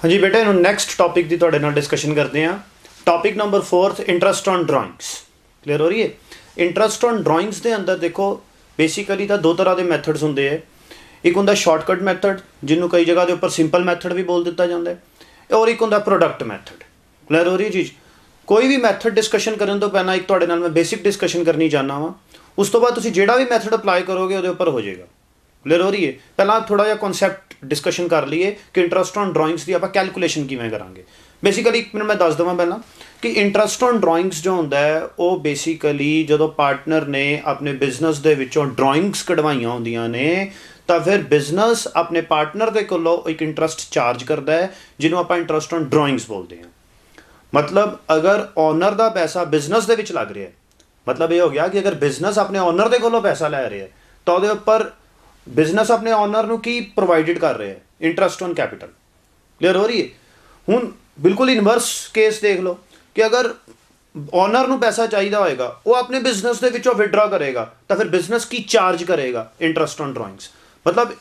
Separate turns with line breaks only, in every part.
हाँ जी बेटे, next topic की तुहाडे नाल डिस्कशन करते हैं। Topic number 4 interest on drawings. Clear हो रही है? इंट्रस्ट ऑन ड्राइंग्स के अंदर देखो बेसिकली तो दो तरह के मैथड्स होंगे है। एक होंगे शॉर्टकट मैथड जिन्होंने कई जगह के उपर सिंपल मैथड भी बोल दिता जाता है, और एक होंगे प्रोडक्ट मैथड। क्लीयर हो रही है चीज़? कोई भी मैथड डिस्कशन करने तो पहला एक तुहाडे नाल मैं बेसिक डिस्कशन करनी चाहना वा, उस तो बाद तुसीं जिहड़ा भी मैथड अप्लाई करोगे वो उपर हो जाएगा। क्लीयर हो रही है? पहला थोड़ा जिहा कॉन्सैप्ट डिस्कशन कर लीए कि इंट्रस्ट ऑन ड्राइंग्स की आप कैलकुलेशन किवें करांगे। बेसिकली एक मिनट मैं दस देवां पहला कि इंट्रस्ट ऑन ड्राइंग्स जो होंदा है वो बेसिकली जो पार्टनर ने अपने बिजनेस दे विचों ड्राइंग्स कढवाइयां होंदियां ने तो फिर बिजनेस अपने पार्टनर के कोलों एक इंट्रस्ट चार्ज करता है जिन्हों आप इंट्रस्ट ऑन ड्राइंग्स बोलते हैं। मतलब अगर ओनर का पैसा बिजनेस दे विच लग रहा है, मतलब ये हो गया कि अगर बिजनेस अपने ओनर के कोलों पैसा लै रहा है तो उहदे उपर बिजनेस अपने ओनर नूं की प्रोवाइडेड कर रहे हैं, इंट्रस्ट ऑन कैपिटल। क्लीयर हो रही है? हुण बिल्कुल इनवर्स केस देख लो कि अगर ओनर नूं पैसा चाहिए होएगा वो अपने बिजनेस के विचों विड्रॉ करेगा तो फिर बिजनेस की चार्ज करेगा इंट्रस्ट ऑन ड्राइंग्स। मतलब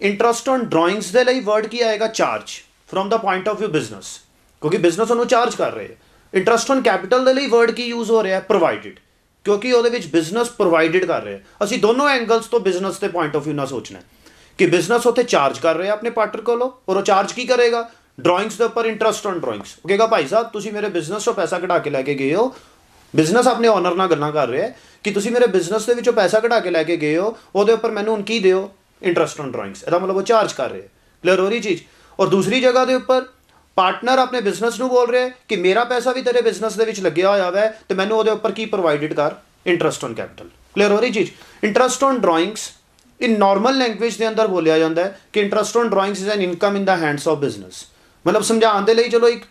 इंट्रस्ट ऑन ड्राइंग्स के लिए वर्ड की आएगा charge from the point of view business, क्योंकि बिजनेस उन्होंने चार्ज कर रहे हैं। इंट्रस्ट ऑन कैपिटल के लिए वर्ड की यूज हो रहा है प्रोवाइडेड, क्योंकि वो बिजनेस प्रोवाइडेड कर रहे हैं। असी दोनों एंगल्स तो बिजनेस के पॉइंट ऑफ व्यू ना सोचना है कि बिजनेस उत्थे चार्ज कर रहे हैं अपने पार्टनर को, और वो चार्ज की करेगा ड्राइंग्स के उपर इंट्रस्ट ऑन ड्राइंग्स। वो कहेगा भाई साहब तुसी मेरे बिजनेस चो पैसा कढ़ा के लैके गए हो, बिजनेस अपने ओनर नाल गल्लां कर रहे हैं कि तुसी मेरे बिजनेस के विचों पैसा कढ़ा के लैके गए हो, वो उपर मैनूं हुण की दिओ इंट्रस्ट ऑन ड्राइंग्स। इसका मतलब वो चार्ज कर रहे हैं। क्लीयर हो रही चीज़? और दूसरी जगह के उपर पार्टनर अपने बिजनेस नूं बोल रहे हैं कि मेरा पैसा भी तेरे बिजनेस के विच लग्या होया है तो मैनूं उहदे उपर की प्रोवाइडेड कर, इंट्रस्ट ऑन कैपिटल। क्लीयर हो रही चीज़? Interest on drawings in normal language के अंदर बोलिया जाता है कि interest on drawings is an income in the hands of business. मतलब समझाने के लिए चलो एक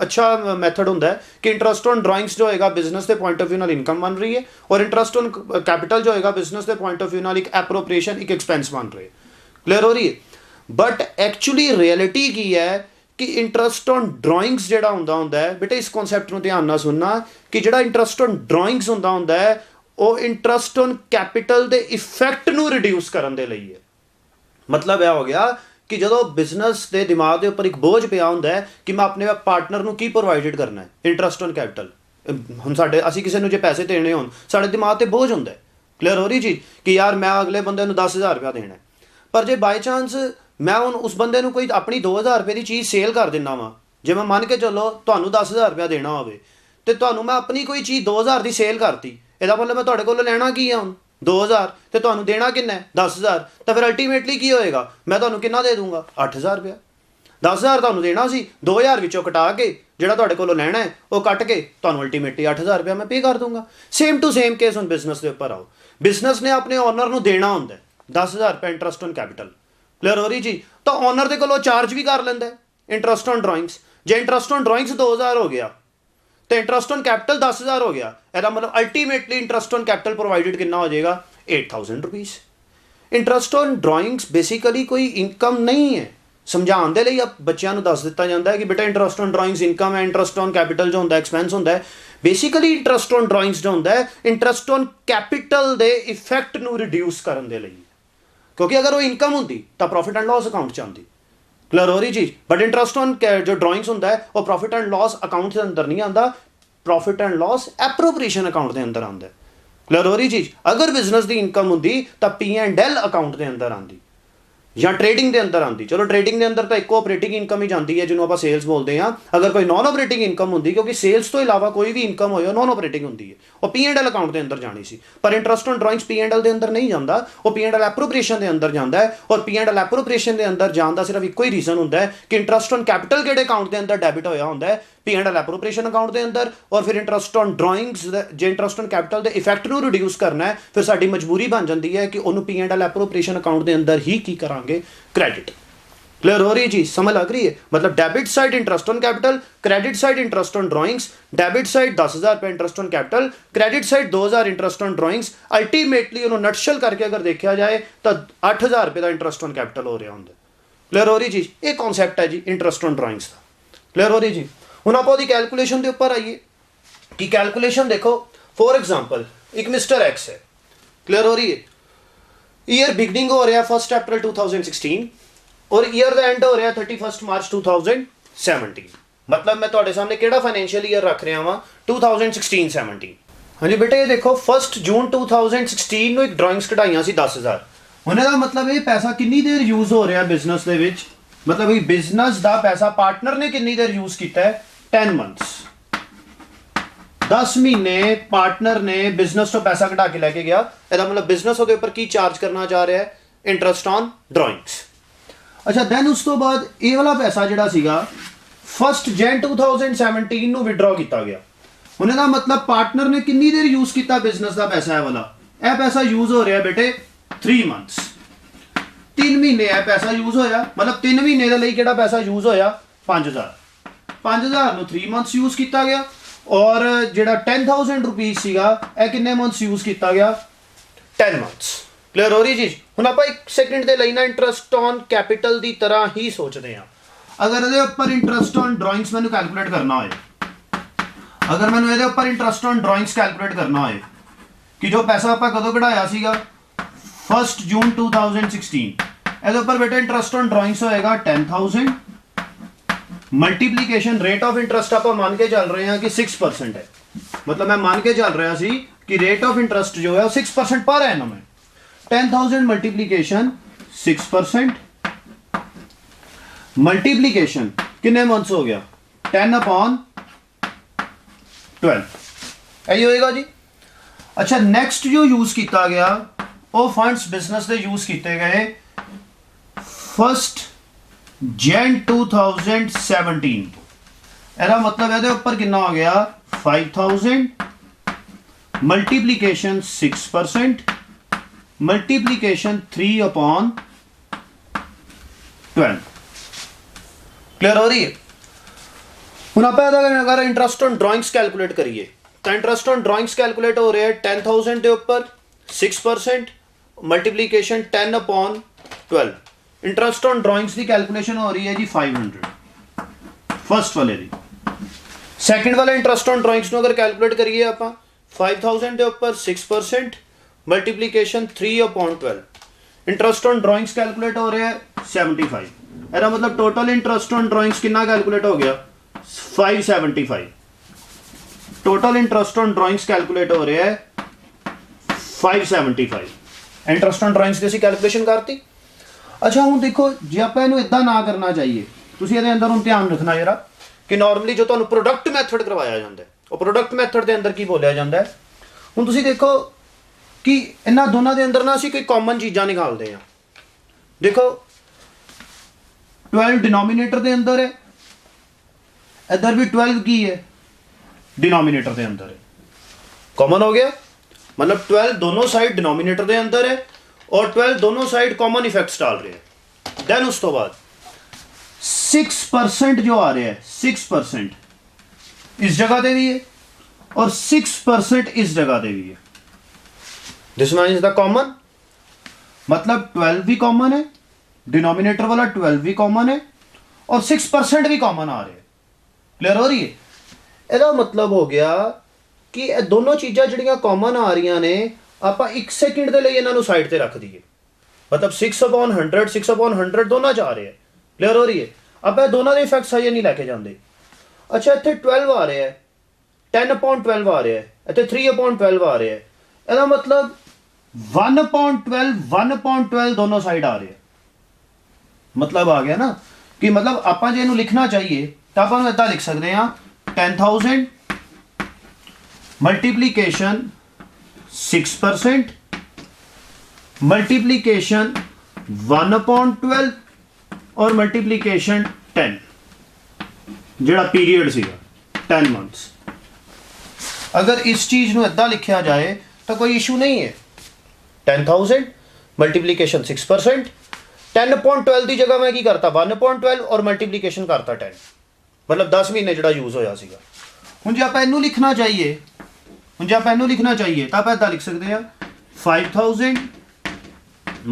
अच्छा मैथड होंदा है कि इंट्रस्ट ऑन ड्राइंग्स जो होएगा बिजनेस के पॉइंट ऑफ व्यू नाल इनकम बन रही है, और इंट्रस्ट ऑन कैपिटल जो होएगा बिजनेस के पॉइंट ऑफ व्यू नाल एक एप्रोप्रिएशन, एक एक्सपेंस बन रही है। क्लीयर हो रही है? बट एक्चुअली रियलिटी की है कि इंट्रस्ट ऑन ड्राइंग्स जिहड़ा हुंदा है बेटे, इस कॉन्सैप्ट नूं ध्यान नाल सुनना कि जिहड़ा इंट्रस्ट ऑन ड्राइंग्स हुंदा है वो इंट्रस्ट ऑन कैपिटल के इफैक्ट नूं रिड्यूस करन दे लई है। मतलब यह हो गया कि जो बिजनेस के दिमाग के उपर एक बोझ पिया होंदा है कि मैं अपने पार्टनर नूं की प्रोवाइडेड करना है, इंट्रस्ट ऑन कैपिटल। हम साडे असीं किसी नूं जे पैसे देने होण साडे दिमाग ते बोझ हुंदा है। क्लीयर हो रही चीज़? कि यार मैं अगले बंदे नूं 10,000 रुपया देना है, पर जे बाय चांस मैं हुण उस बंदे नूं कोई अपनी 2,000 रुपये की चीज़ सेल कर दिना वा, जे मैं मन के चलो तुहानूं 10,000 रुपया देना होवे ते तुहानूं मैं अपनी कोई चीज़ 2,000 की सेल करती, इसदा मतलब मैं तुहाडे कोलों लैना की है हुण 2,000 ते तुहानूं देना किन्ना है 10,000, तो फिर अल्टीमेटली की होएगा मैं तुहानूं किन्ना दे दूंगा 8,000 रुपया। 10,000 तुहानूं देना सी, 2,000 विचों कटा के जिहड़ा तुहाडे कोलों लैना है वो कट के तुहानूं अल्टीमेटली 8,000 रुपया मैं पे कर दूंगा। सेम टू सेम केस हुण बिजनेस के उपर आओ, बिजनेस ने अपने ओनर नूं देना हुंदा है 10,000 रुपया इंट्रस्ट ऑन कैपिटल। क्लीयर हो रही जी? तो ओनर के कोलों चार्ज भी कर लेंदा है interest on drawings. J interest on drawings 2,000 हो गया तो इंट्रस्ट ऑन कैपिटल 10,000 हो गया, इसका मतलब ultimately interest on capital provided कितना हो जाएगा 8,000 rupees. Interest on drawings basically कोई इनकम नहीं है। समझाने के लिए अब बच्चों को दस दिता जाता है कि बेटा इंट्रस्ट ऑन ड्राइंग्स इनकम है, इंट्रस्ट ऑन कैपिटल जो होंदा एक्सपेंस होंदा है। बेसिकली इंट्रस्ट ऑन ड्राइंग्स जो होंदा है इंट्रस्ट ऑन कैपिटल के इफैक्ट नूं रिड्यूस करने के लिए, क्योंकि अगर वो इनकम होंदी तो प्रॉफिट एंड लॉस अकाउंट च आती। क्लीयर हो रही चीज़? बट इंट्रस्ट ऑन जो ड्राइंग्स होंदा है वो प्रॉफिट एंड लॉस अकाउंट के अंदर नहीं आता, profit and loss appropriation account के अंदर आता है। क्लीयर हो रही चीज़? अगर बिजनेस की इनकम होंदी तो P&L अकाउंट के अंदर आती या ट्रेडिंग के अंदर आती। चलो ट्रेडिंग के अंदर तो एक ऑपरेटिंग इनकम ही जाती है जिन्होंने आप सेल्स बोलते हैं। अगर कोई नॉन ऑपरेटिंग इनकम होंगी, क्योंकि सेल्स तो इलावा कोई भी इनकम हो नॉन ऑपरेटिंग होंगी है, वो P&L अकाउंट के अंदर जानी सी। पर इंट्रस्ट ऑन ड्राइंग्स P&L के अंदर नहीं जाता, वो P&L एप्रोप्रिएशन के अंदर जाता है। और P&L एप्रोप्रिएशन के अंदर जाने का सिर्फ एक ही रीजन होंदा है कि इंट्रस्ट ऑन कैपिटल किहड़े अकाउंट के अंदर डेबिट होया होंदा है, P&L एप्रोप्रिएशन अकाउंट के अंदर। और फिर इंट्रस्ट ऑन ड्राइंग्स जो इंट्रस्ट ऑन कैपिटल के इफैक्ट नूं रिड्यूस करना है, फिर साडी मजबूरी बन जाती है कि उन्होंने P&L एप्रोप्रिएशन अकाउंट के अंदर ही की करांगे, क्रेडिट। क्लियर हो रही है चीज? समझ लग रही है? मतलब debit side interest on capital, credit side interest on drawings. Debit side 10,000 रुपये interest on capital, credit side 2,000 interest on drawings. Ultimately उन्होंने नटशल करके अगर देखा जाए तो 8,000 रुपये का इंट्रस्ट ऑन कैपिटल हो रहा होंगे। क्लियर हो रही चीज? एक कॉन्सैप्ट है जी इंट्रस्ट ऑन ड्राइंग्स का। क्लियर हो रही जी? हुण आपां ओहदी कैलकुलेशन के उपर आइए कि कैलकुलेशन देखो। फॉर एग्जाम्पल एक मिस्टर एक्स है। क्लियर हो रही है? ईयर बिगनिंग हो रहा है 1 अप्रैल 2016 और ईयर का एंड हो रहा है 31 मार्च 2017। 17 मतलब मैं ਤੁਹਾਡੇ ਸਾਹਮਣੇ ਕਿਹੜਾ ਫਾਈਨੈਂਸ਼ੀਅਲ ਈਅਰ ਰੱਖ ਰਿਹਾ ਵਾਂ 2016-17 ਹਾਂਜੀ ਬੇਟੇ ਇਹ ਦੇਖੋ 1 ਜੂਨ 2016 ਨੂੰ ਇੱਕ ਡਰਾਇੰਗਸ ਕਢਾਈਆਂ ਸੀ 10000 ਹੁਣ ਇਹਦਾ ਮਤਲਬ ਇਹ ਪੈਸਾ ਕਿੰਨੀ ਦੇਰ ਯੂਜ਼ ਹੋ ਰਿਹਾ ਬਿਜ਼ਨਸ ਦੇ ਵਿੱਚ मतलब ये बिजनेस का पैसा पार्टनर ने कितनी देर यूज किया है 10 मंथ्स 10 महीने पार्टनर ने बिजनेस तो पैसा कटा के लेके गया ਇਹਦਾ मतलब बिजनेस ਉਹਦੇ ਉੱਪਰ ਕੀ ਚਾਰਜ ਕਰਨਾ ਚਾਹ ਰਿਹਾ ਹੈ ਇੰਟਰਸਟ ਔਨ ਡਰਾਇੰਗਸ ਅੱਛਾ ਦੈਨ ਉਸ ਤੋਂ ਬਾਅਦ ਇਹ ਵਾਲਾ ਪੈਸਾ ਜਿਹੜਾ ਸੀਗਾ 1 ਜਨ 2017 ਨੂੰ ਵਿਡਰਾ ਕੀਤਾ ਗਿਆ ਹੁਣ ਇਹਦਾ ਮਤਲਬ ਪਾਰਟਨਰ ਨੇ ਕਿੰਨੀ ਦੇਰ ਯੂਜ਼ ਕੀਤਾ ਬਿਜ਼ਨਸ ਦਾ ਪੈਸਾ ਹੈ ਵਾਲਾ ਇਹ ਪੈਸਾ ਯੂਜ਼ ਹੋ ਰਿਹਾ ਬੇਟੇ 3 ਮੰਥਸ 3 ਮਹੀਨੇ ਇਹ ਪੈਸਾ ਯੂਜ਼ ਹੋਇਆ मतलब 3 ਮਹੀਨੇ ਦੇ ਲਈ ਕਿਹੜਾ ਪੈਸਾ ਯੂਜ਼ ਹੋਇਆ 5000 ਨੂੰ 3 ਮੰਥਸ ਯੂਜ਼ ਕੀਤਾ ਗਿਆ ਔਰ ਜਿਹੜਾ 10000 ਰੁਪਏ ਸੀਗਾ ਇਹ ਕਿੰਨੇ ਮੰਥਸ ਯੂਜ਼ ਕੀਤਾ ਗਿਆ 10 ਮੰਥਸ ਕਲੀਅਰ ਹੋ ਰਹੀ ਜੀ ਹੁਣ ਆਪਾਂ ਇੱਕ ਸੈਕਿੰਡ ਦੇ ਲਈ ਨਾ ਇੰਟਰਸਟ ਔਨ ਕੈਪੀਟਲ ਦੀ ਤਰ੍ਹਾਂ ਹੀ ਸੋਚਦੇ ਹਾਂ ਅਗਰ ਇਹਦੇ ਉੱਪਰ ਇੰਟਰਸਟ ਔਨ ਡਰਾਇੰਗਸ ਮੈਨੂੰ ਕੈਲਕੂਲੇਟ ਕਰਨਾ ਹੋਏ ਅਗਰ ਮੈਨੂੰ ਇਹਦੇ ਉੱਪਰ ਇੰਟਰਸਟ ਔਨ ਡਰਾਇੰਗਸ ਕੈਲਕੂਲੇਟ ਕਰਨਾ ਹੋਏ ਕਿ ਜੋ ਪੈਸਾ ਆਪਾਂ ਕਦੋਂ ਕਢਾਇਆ ਸੀਗਾ 1 ਜੂਨ 2016 ਇਹਦੇ ਉੱਪਰ ਬੇਟਾ ਇੰਟਰਸਟ ਔਨ ਡਰਾਇੰਗਸ ਹੋਏਗਾ 10000 ਮਲਟੀਪਲੀਕੇਸ਼ਨ ਰੇਟ ਆਫ ਇੰਟਰਸਟ ਆਪਾਂ ਮੰਨ ਕੇ ਚੱਲ ਰਹੇ ਹਾਂ ਕਿ 6% ਹੈ मतलब मैं मान के चल रहा सी कि रेट ऑफ इंटरेस्ट जो है 6% पर एनम है 10,000 मल्टीप्लीकेशन 6% मल्टीप्लीकेशन कितने मंथ्स हो गया 10/12 यही होएगा जी। अच्छा नेक्स्ट जो यूज किया गया वो फंड्स बिजनेस दे यूज किए गए 1 जन 2017 ਇਹਦਾ मतलब ਇਹਦੇ ਉੱਪਰ ਕਿੰਨਾ ਹੋ ਗਿਆ 5000 मल्टीप्लीकेशन 6% मल्टीप्लीकेशन 3/12 क्लियर हो रही है। ਹੁਣ ਆਪਾਂ ਅਗਰ ਇੰਟਰਸਟ ਔਨ ਡਰਾਇੰਗਸ ਕੈਲਕੂਲੇਟ ਕਰੀਏ ਤਾਂ ਇੰਟਰਸਟ ਔਨ ਡਰਾਇੰਗਸ ਕੈਲਕੂਲੇਟ ਹੋ ਰਿਹਾ ਹੈ 10000 ਦੇ ਉੱਪਰ 6% multiplication 10/12 interest on drawings the calculation ਹੋ ਰਹੀ ਹੈ ਜੀ 500 ਫਸਟ ਵਾਲੇ ਦੀ। ਸੈਕਿੰਡ ਵਾਲਾ ਇੰਟਰਸਟ ਔਨ ਡਰਾਇੰਗਸ ਨੂੰ ਅਗਰ ਕੈਲਕੂਲੇਟ ਕਰੀਏ ਆਪਾਂ 5000 ਦੇ ਉੱਪਰ 6% multiplication 3/12 interest on drawings calculate ਹੋ ਰਿਹਾ ਹੈ 75 ਇਹਦਾ ਮਤਲਬ ਟੋਟਲ ਇੰਟਰਸਟ ਔਨ ਡਰਾਇੰਗਸ ਕਿੰਨਾ ਕੈਲਕੂਲੇਟ ਹੋ ਗਿਆ 575 total interest on drawings calculate ਹੋ ਰਿਹਾ ਹੈ 575 ਇੰਟਰਸਟ ਔਨ ਡਰਾਇੰਗਸ ਦੀ ਅਸੀਂ ਕੈਲਕੂਲੇਸ਼ਨ ਕਰਤੀ। ਅੱਛਾ ਹੁਣ ਦੇਖੋ ਜੇ ਆਪਾਂ ਇਹਨੂੰ ਇਦਾਂ ਨਾ ਕਰਨਾ ਚਾਹੀਏ ਤੁਸੀਂ ਇਹਦੇ ਅੰਦਰ ਹੁਣ ਧਿਆਨ ਰੱਖਣਾ ਜਰਾ ਕਿ ਨਾਰਮਲੀ ਜੋ ਤੁਹਾਨੂੰ ਪ੍ਰੋਡਕਟ ਮੈਥਡ ਕਰਵਾਇਆ ਜਾਂਦਾ ਉਹ ਪ੍ਰੋਡਕਟ ਮੈਥਡ ਦੇ ਅੰਦਰ ਕੀ ਬੋਲਿਆ ਜਾਂਦਾ ਹੁਣ ਤੁਸੀਂ ਦੇਖੋ ਕਿ ਇਹਨਾਂ ਦੋਨਾਂ ਦੇ ਅੰਦਰ ਨਾ ਅਸੀਂ ਕੋਈ ਕਾਮਨ ਚੀਜ਼ਾਂ ਨਿਕਾਲਦੇ ਹਾਂ। ਦੇਖੋ 12 डिनोमिनेटर ਦੇ ਅੰਦਰ ਹੈ इधर भी 12 की है डिनोमिनेटर के अंदर है कॉमन हो गया मतलब 12 दोनों साइड डिनोमिनेटर के अंदर है और 12 दोनों साइड कॉमन इफेक्ट्स डाल रहे हैं। देन उस तो बाद 6% जो आ रहा है 6% इस जगह पे भी है और 6% इस जगह पे भी है। This one is the common मतलब 12 भी कॉमन है डिनोमिनेटर वाला 12 भी कॉमन है और 6% भी कॉमन आ रहे हैं। क्लियर हो रही है। ਇਹਦਾ मतलब हो गया कि ਇਹ ਦੋਨੋਂ ਚੀਜ਼ਾਂ ਜਿਹੜੀਆਂ ਕਾਮਨ ਆ ਰਹੀਆਂ ਨੇ ਆਪਾਂ 1 ਸੈਕਿੰਡ ਦੇ ਲਈ ਇਹਨਾਂ ਨੂੰ ਸਾਈਡ ਤੇ ਰੱਖ ਦਈਏ मतलब 6/100 6/100 ਦੋਨਾਂ ਚ ਆ ਰਹੇ ਹੈ। ਕਲੀਅਰ ਹੋ ਰਹੀ ਹੈ। ਆਪਾਂ ਇਹ ਦੋਨਾਂ ਦੇ ਇਫੈਕਟਸ ਹਜੇ ਨਹੀਂ ਲੈ ਕੇ ਜਾਂਦੇ। ਅੱਛਾ ਇੱਥੇ 12 ਆ ਰਿਹਾ ਹੈ 10/12 ਆ ਰਿਹਾ ਹੈ ਇੱਥੇ 3/12 ਆ ਰਿਹਾ ਹੈ ਇਹਦਾ मतलब 1/12 ਦੋਨੋਂ ਸਾਈਡ ਆ ਰਹੇ ਹੈ। मतलब आ गया ना कि मतलब ਆਪਾਂ ਜੇ ਇਹਨੂੰ ਲਿਖਣਾ ਚਾਹੀਏ ਤਾਂ ਆਪਾਂ ਨੂੰ ਇਦਾਂ ਲਿਖ ਸਕਦੇ ਹਾਂ 10000 ਮਲਟੀਪਲੀਕੇਸ਼ਨ 6% ਮਲਟੀਪਲੀਕੇਸ਼ਨ 1/12 ਔਰ ਮਲਟੀਪਲੀਕੇਸ਼ਨ 10 ਜਿਹੜਾ ਪੀਰੀਅਡ ਸੀਗਾ 10 ਮੰਥਸ। ਅਗਰ ਇਸ ਚੀਜ਼ ਨੂੰ ਇਦਾਂ ਲਿਖਿਆ ਜਾਏ ਤਾਂ ਕੋਈ ਇਸ਼ੂ ਨਹੀਂ ਹੈ। 10000 ਮਲਟੀਪਲੀਕੇਸ਼ਨ 6% 10/12 ਦੀ ਜਗ੍ਹਾ ਮੈਂ ਕੀ ਕਰਤਾ 1/12 ਔਰ ਮਲਟੀਪਲੀਕੇਸ਼ਨ ਕਰਤਾ 10 मतलब 10 ਮਹੀਨੇ ਜਿਹੜਾ ਯੂਜ਼ ਹੋਇਆ ਸੀਗਾ। ਹੁਣ ਜੇ ਆਪਾਂ ਇਹਨੂੰ ਲਿਖਣਾ ਚਾਹੀਏ ਤਾਂ ਆਪਾਂ ਇਦਾਂ ਲਿਖ ਸਕਦੇ ਹਾਂ 5000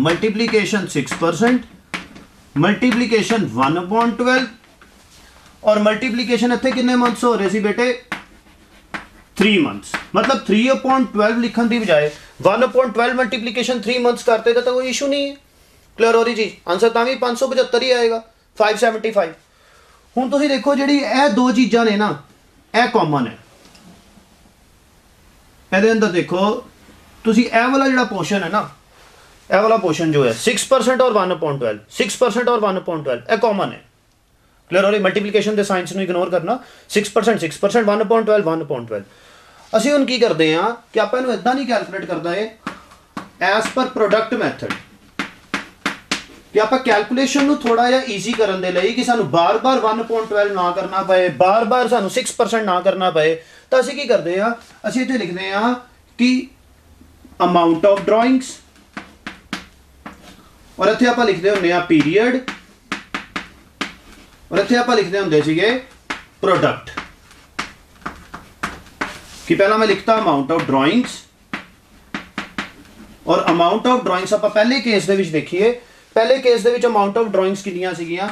ਮਲਟੀਪਲੀਕੇਸ਼ਨ 6% ਮਲਟੀਪਲੀਕੇਸ਼ਨ 1/12 ਔਰ ਮਲਟੀਪਲੀਕੇਸ਼ਨ ਇੱਥੇ ਕਿੰਨੇ ਮੰਥਸ ਹੋ ਰਹੇ ਸੀ ਬੇਟੇ 3 ਮੰਥਸ मतलब 3/12 ਲਿਖਣ ਦੀ ਬਜਾਏ 1/12 ਮਲਟੀਪਲੀਕੇਸ਼ਨ 3 ਮੰਥਸ ਕਰਤੇ ਤਾਂ ਕੋਈ ਇਸ਼ੂ ਨਹੀਂ ਹੈ। क्लियर हो रही जी आंसर ਤਾਂ ਵੀ 575 ਹੀ ਆਏਗਾ 575। ਹੁਣ ਤੁਸੀਂ ਦੇਖੋ ਜਿਹੜੀ ਇਹ ਦੋ ਚੀਜ਼ਾਂ ਨੇ ਨਾ ਇਹ ਕਾਮਨ ਹੈ। ਇਹਦੇ ਅੰਦਰ ਦੇਖੋ ਤੁਸੀਂ ਇਹ ਵਾਲਾ ਜਿਹੜਾ ਪੋਰਸ਼ਨ ਹੈ ਨਾ, ਇਹ ਵਾਲਾ ਪੋਰਸ਼ਨ ਜੋ ਹੈ 6% ਔਰ 1/12, 6% ਔਰ 1/12 ਇਹ ਕਾਮਨ ਹੈ। ਕਲੀਅਰ ਹੋ ਰਹੀ? ਮਲਟੀਪਲੀਕੇਸ਼ਨ ਦੇ ਸਾਇੰਸ ਨੂੰ ਇਗਨੋਰ ਕਰਨਾ। 6% 6% 1/12 1/12। ਅਸੀਂ ਹੁਣ ਕੀ ਕਰਦੇ ਹਾਂ ਕਿ ਆਪਾਂ ਇਹਨੂੰ ਇਦਾਂ ਨਹੀਂ ਕੈਲਕੂਲੇਟ ਕਰਦਾ ਹੈ ਐਸ ਪਰ ਪ੍ਰੋਡਕਟ ਮੈਥਡ, ਕਿ ਆਪਾਂ ਕੈਲਕੂਲੇਸ਼ਨ ਨੂੰ ਥੋੜਾ ਜਿਹਾ ਈਜ਼ੀ ਕਰਨ ਦੇ ਲਈ ਕਿ ਸਾਨੂੰ ਬਾਰ-ਬਾਰ 1/12 ਨਾ ਕਰਨਾ ਪਏ, ਬਾਰ-ਬਾਰ ਸਾਨੂੰ 6% ਨਾ ਕਰਨਾ ਪਏ, ਤਾਂ ਅਸੀਂ ਕੀ ਕਰਦੇ ਆ, ਅਸੀਂ ਇੱਥੇ ਲਿਖਦੇ ਆ ਕਿ ਅਮਾਉਂਟ ਆਫ ਡਰਾਇੰਗਸ, ਔਰ ਇੱਥੇ ਆਪਾਂ ਲਿਖਦੇ ਹੁੰਦੇ ਆ ਪੀਰੀਅਡ, ਔਰ ਇੱਥੇ ਆਪਾਂ ਲਿਖਦੇ ਹੁੰਦੇ ਸੀਗੇ ਪ੍ਰੋਡਕਟ। कि पहला मैं लिखता अमाउंट ऑफ ड्राइंग्स, और अमाउंट ऑफ ड्राइंग्स आप पहले केस दे विच देखिए, पहले केस दे विच अमाउंट ऑफ ड्राइंग्स कितनियां सीगियां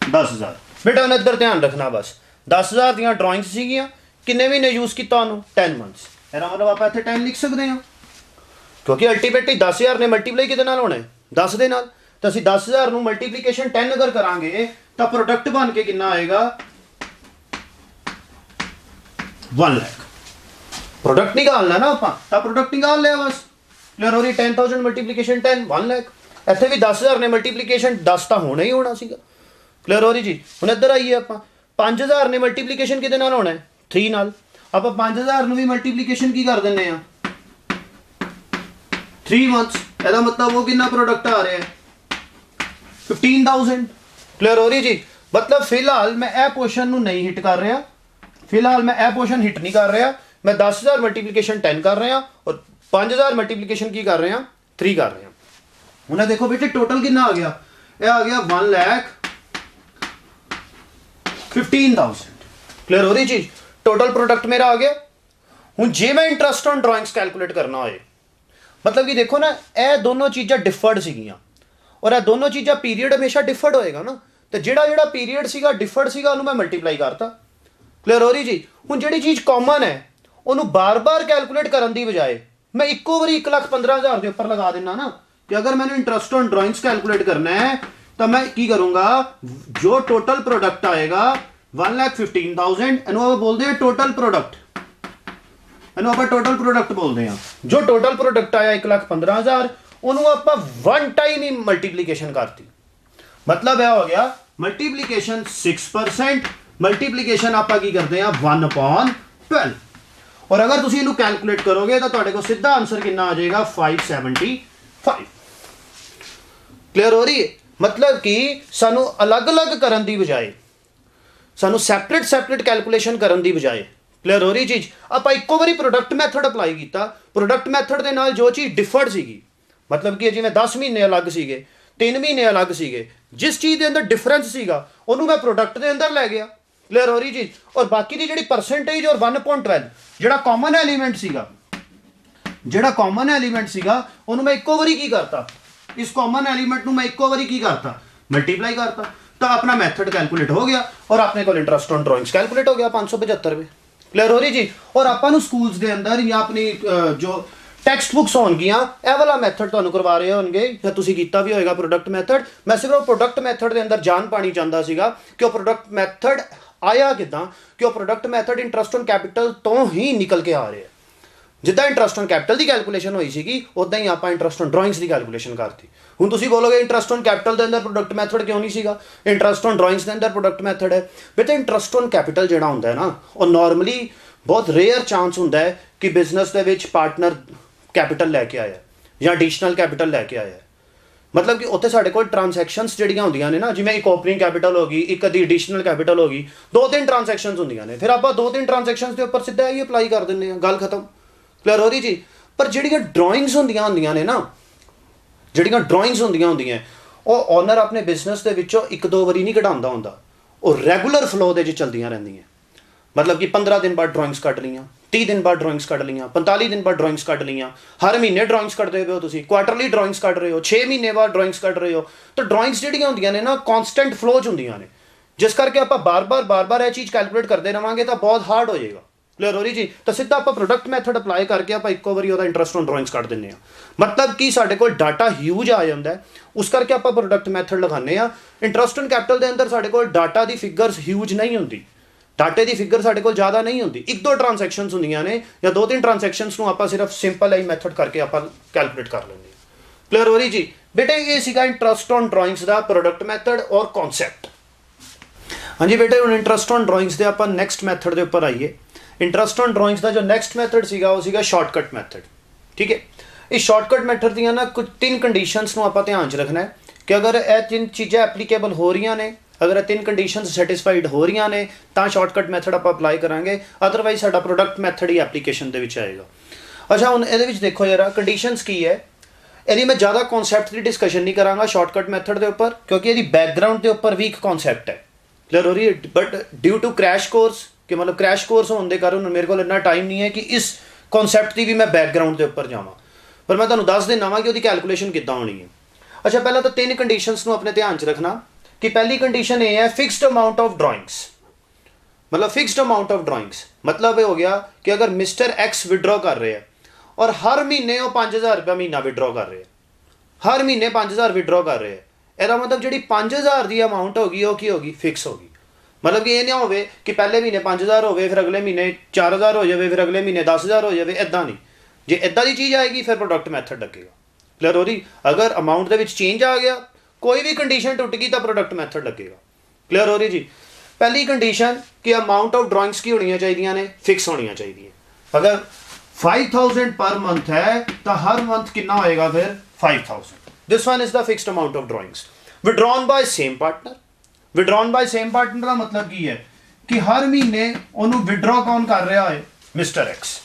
10,000। बेटा उन्हें इधर ध्यान रखना बस 10,000 दियां ड्राइंग्स सीगियां, किन्ने महीने यूज किया उन्होंने 10 मंथ्स। ਇਹਦਾ मतलब आप इत्थे 10 लिख सकते हैं क्योंकि अल्टीमेटली 10,000 ने मल्टीप्लाई किहदे नाल होना है 10 दे नाल, तो ਅਸੀਂ 10,000 ਨੂੰ ਮਲਟੀਪਲੀਕੇਸ਼ਨ 10 ਅਗਰ ਕਰਾਂਗੇ ਤਾਂ ਪ੍ਰੋਡਕਟ ਬਣ ਕੇ ਕਿੰਨਾ ਆਏਗਾ 1 लाख। प्रोडक्ट निकालना ना आप, तो प्रोडक्ट निकाल लिया बस। क्लियर हो रही? 10,000 मल्टीप्लीकेशन 10 1 लाख। इतने भी 10,000 ने मल्टीप्लीकेशन 10 तो होना ही होना सीगा। क्लियर हो रही जी? हुण इधर आइए आप 5,000 ने मल्टीप्लीकेशन किहदे नाल होना है 3 नाल। आप 5,000 भी मल्टीप्लीकेशन की कर देने 3 मंथ्स, ਇਹਦਾ मतलब वो कितना प्रोडक्ट आ रहा है 15,000। क्लियर हो रही जी? मतलब फिलहाल मैं ए पोर्शन ਨੂੰ नहीं हिट कर रहा, फिलहाल मैं ए पोर्शन हिट नहीं कर रहा, मैं 10,000 मल्टीप्लीकेशन 10 कर रहा और 5,000 मल्टीप्लीकेशन की कर रहे हैं 3 कर रहे हैं। उन्हें देखो बेटे टोटल कितना आ गया, ये आ गया 1,15,000। क्लियर हो रही चीज? टोटल प्रोडक्ट मेरा आ गया। हूँ जे मैं इंटरस्ट ऑन ड्राइंग्स कैलकुलेट करना होए, मतलब कि देखो ना ये दोनों चीज़ा डिफर्ड सीगियां, और ये दोनों चीज़ा पीरीयड हमेशा डिफर्ड होएगा ना, तो ਜਿਹੜਾ पीरीयड सीगा डिफर्ड सीगा ਉਹਨੂੰ मैं मल्टीप्लाई करता। क्लियर हो रही जी? ਹੁਣ ਜਿਹੜੀ ਚੀਜ਼ ਕਾਮਨ ਹੈ ਉਹਨੂੰ ਬਾਰ-ਬਾਰ ਕੈਲਕੂਲੇਟ ਕਰਨ ਦੀ ਬਜਾਏ ਮੈਂ ਇੱਕੋ ਵਾਰੀ 1,15,000 ਦੇ ਉੱਪਰ ਲਗਾ ਦੇਣਾ ਨਾ, ਕਿ ਅਗਰ ਮੈਨੂੰ ਇੰਟਰਸਟ ਔਨ ਡਰਾਇੰਗਸ कैलकुलेट करना है तो मैं की करूंगा, जो टोटल प्रोडक्ट आएगा 1,15,000 ਇਹਨੂੰ ਆਪਾਂ ਬੋਲਦੇ ਆ टोटल प्रोडक्ट, ਇਹਨੂੰ ਆਪਾਂ टोटल प्रोडक्ट बोलते हैं। जो टोटल प्रोडक्ट आया 1,15,000 ਉਹਨੂੰ ਆਪਾਂ वन टाइम ही मल्टीप्लीकेशन करती, मतलब यह हो गया मल्टीप्लीकेशन 6%, मल्टीप्लीकेशन आप की करते हैं 1/12, और अगर तुम इनू कैलकुलेट करोगे तो तुहाडे को सीधा आंसर कितना आ जाएगा 575। क्लियर हो रही है? मतलब कि सानू अलग अलग करन दी बजाए, सानू सैपरेट कैलकुलेशन करन दी बजाए, क्लियर हो रही चीज़, आप इक्को बारी प्रोडक्ट मैथड अप्लाई किया, प्रोडक्ट मैथड के नाल जो चीज़ डिफर्ड सीगी, मतलब कि जिवें 10 महीने अलग सीगे 3 महीने अलग सीगे, जिस चीज़ के अंदर डिफरेंस सीगा उन्होंने मैं प्रोडक्ट के अंदर लै गया। क्लियर हो रही चीज़? और बाकी की जी परसेंटेज और 1/12 जो कॉमन एलीमेंट सीगा, जो कॉमन एलीमेंट सीगा उन्होंने मैं इक्को बारी की करता, इस कॉमन एलीमेंट को मैं इक्को बारी की करता मल्टीप्लाई करता, तो अपना मैथड कैलकुलेट हो गया और अपने को इंटरस्ट ऑन ड्राइंग्स कैलकुलेट हो गया 575 रुपये। क्लियर हो रही जी? और आपां स्कूल्स के अंदर या अपनी जो टैक्सट बुक्स होणगियां ਇਹ वाला मैथड ਤੁਹਾਨੂੰ करवा रहे होणगे ਜਾਂ ਤੁਸੀਂ ਕੀਤਾ भी होएगा प्रोडक्ट मैथड। मैं सिर्फ प्रोडक्ट मैथड के अंदर जान पानी चाहता सीगा कि वो प्रोडक्ट मैथड आया किदां, कि वो product method interest on capital तो ही निकल के आ रहे हैं। जिद्दां इंटरस्ट ऑन कैपिटल की कैलकुलेशन हुई सी उदां ही आप इंटरस्ट ऑन ड्राइंग्स की कैलकुलेशन करती। हुण तुसीं बोलोगे इंटरस्ट ऑन कैपिटल के अंदर प्रोडक्ट मैथड क्यों नहीं सीगा, इंटरस्ट ऑन ड्राइंग्स के अंदर प्रोडक्ट मैथड है। बेटे इंटरस्ट ऑन कैपिटल जिहड़ा हुंदा है ना, वो नॉर्मली बहुत रेयर चांस हुंदा है कि बिजनेस दे विच पार्टनर कैपिटल लैके आया या एडिशनल कैपिटल लैके आया, मतलब कि उत्थे साडे कोल ट्रांसैक्शनस जिहड़ियां हुंदियां ने ना, जिवें एक ओपनिंग कैपिटल होगी, एक अद्धी एडिशनल कैपिटल होगी, 2-3 ट्रांसैक्शनस हुंदियां ने, फिर आपां 2-3 ट्रांसैक्शनस के उपर सीधा ही अप्लाई कर दिंदे हां, गल खत्म। क्लियर हो रही जी? पर जिहड़ियां ड्राइंग्स हुंदियां ने ना, जिहड़ियां ड्राइंग्स हुंदियां वो ऑनर अपने बिजनेस के विचों 1-2 वारी नहीं कढाउंदा हुंदा, वो रेगुलर फ्लो दे विच चलदियां रहिंदियां। मतलब कि 15 दिन बाद ड्राइंग्स कट लियां, 30 दिन बाद ड्राइंग्स कट लियां, 45 दिन बाद ड्राइंग्स कट लियां, हर महीने ड्राइंग्स कटते हो तुसीं, क्वार्टरली ड्राइंग्स कट रहे हो, 6 महीने बाद ड्राइंग्स कट रहे हो, तो ड्राइंग्स जिहड़ियां हुंदियां ने ना कॉन्सटेंट फ्लो च हुंदियां ने, जिस करके आप बार बार ये चीज़ कैलकुलेट करते रहेंगे तो बहुत हार्ड हो जाएगा। क्लियर हो रही जी। तो सीधा आप प्रोडक्ट मैथड अप्लाई करके आप इक्को वारी ਉਹਦਾ इंटरस्ट ऑन ड्राइंग्स ਕੱਢ ਦਿੰਦੇ ਆ। मतलब कि ਸਾਡੇ ਕੋਲ डाटा ह्यूज आ ਜਾਂਦਾ ਹੈ, ਉਸ ਕਰਕੇ ਆਪਾਂ प्रोडक्ट मैथड ਲਗਾਉਂਦੇ ਆ। इंटरस्ट ऑन कैपिटल ਦੇ ਅੰਦਰ ਸਾਡੇ ਕੋਲ डाटा ਦੀ ਫਿਗਰਸ ह्यूज नहीं ਹੁੰਦੀ, डाटे ਦੀ ਫਿਗਰ ਸਾਡੇ ਕੋਲ ਜ਼ਿਆਦਾ ਨਹੀਂ ਹੁੰਦੀ, ਇੱਕ ਦੋ ਟ੍ਰਾਂਜੈਕਸ਼ਨਸ ਹੁੰਦੀਆਂ ਨੇ ਜਾਂ ਦੋ ਤਿੰਨ ਟ੍ਰਾਂਜੈਕਸ਼ਨਸ ਨੂੰ ਆਪਾਂ ਸਿਰਫ ਸਿੰਪਲ ਆਈ ਮੈਥਡ ਕਰਕੇ ਆਪਾਂ ਕੈਲਕੂਲੇਟ ਕਰ ਲੈਂਦੇ ਹਾਂ। ਕਲੀਅਰ ਹੋ ਰਹੀ ਜੀ ਬੇਟੇ। ਇਹ ਸੀਗਾ interest on drawings the product method ਔਰ ਕਨਸੈਪਟ। ਹਾਂਜੀ ਬੇਟੇ, ਹੁਣ ਇੰਟਰਸਟ ਔਨ ਡਰਾਇੰਗਸ ਦੇ ਆਪਾਂ ਨੈਕਸਟ ਮੈਥਡ ਦੇ ਉੱਪਰ ਆਈਏ। ਇੰਟਰਸਟ ਔਨ ਡਰਾਇੰਗਸ ਦਾ ਜੋ ਨੈਕਸਟ ਮੈਥਡ ਸੀਗਾ ਉਹ ਸੀਗਾ ਸ਼ਾਰਟਕਟ ਮੈਥਡ। ਠੀਕ ਹੈ, ਇਸ ਸ਼ਾਰਟਕਟ ਮੈਥਡ ਦੀਆਂ ਨਾ ਕੁਝ ਤਿੰਨ ਕੰਡੀਸ਼ਨਸ ਨੂੰ ਆਪਾਂ ਧਿਆਨ 'ਚ ਰੱਖਣਾ ਹੈ ਕਿ ਅਗਰ ਇਹ ਤਿੰਨ ਚੀਜ਼ਾਂ ਐਪਲੀਕੇਬਲ ਹੋ ਰਹੀਆਂ ਨੇ, अगर ये तीन कंडीशनस सैटिस्फाइड हो रही ने तो शॉर्टकट मैथड आप अप्लाई करांगे, अदरवाइज साडा प्रोडक्ट मैथड ही एप्लीकेशन दे विच आएगा। अच्छा हुण इहदे विच देखो यार कंडीशनस की है, यदि मैं ज़्यादा कॉन्सैप्ट की डिस्कशन नहीं करांगा शॉर्टकट मैथड के उपर क्योंकि यदि बैकग्राउंड के उपर वीक कॉन्सैप्ट है। क्लियर हो रही है। But due to crash course कि मतलब क्रैश कोर्स होने के कारण मेरे को इन्ना टाइम नहीं है कि इस कॉन्सैप्ट की भी मैं बैकग्राउंड के उपर जावां, पर मैं तुहानूं दस देना वा कि उसकी कैलकुलेशन किद्दां होनी है। अच्छा पहला तो तीन कंडीशनस नूं अपने ध्यान च रखना कि पहली कंडीशन ये है फिक्स्ड अमाउंट ऑफ ड्राइंग्स। मतलब फिक्स्ड अमाउंट ऑफ ड्राइंग्स मतलब ये हो गया कि अगर मिस्टर एक्स विड्रॉ कर रहे हैं और हर महीने वो 5000 रुपया महीना विड्रॉ कर रहे हैं, हर महीने 5000 विड्रॉ कर रहे हैं, ਇਹਦਾ मतलब जी 5000 की अमाउंट होगी वो की होगी फिक्स होगी। मतलब कि ये नहीं होवे कि पहले महीने 5000 हो फिर अगले महीने 4000 हो जाए फिर अगले महीने 10000 हो जाए, इदा नहीं। जे इदा की चीज़ आएगी फिर प्रोडक्ट मैथड लगेगा। क्लियर हो रही। अगर अमाउंट के चेंज आ गया, कोई भी कंडीशन टुट गई तो प्रोडक्ट मैथड लगेगा। क्लियर हो रही जी। पहली कंडीशन कि अमाउंट ऑफ ड्राइंग्स की होनी चाहिए ने फिक्स होनी चाहिए। अगर 5000 पर मंथ है तो हर मंथ कितना होएगा फिर 5000। This one is the fixed amount of drawings. Withdrawn by same partner. Withdrawn by same partner का मतलब की है कि हर महीने उन्होंने विड्रॉ कौन कर रहा है, मिस्टर एक्स।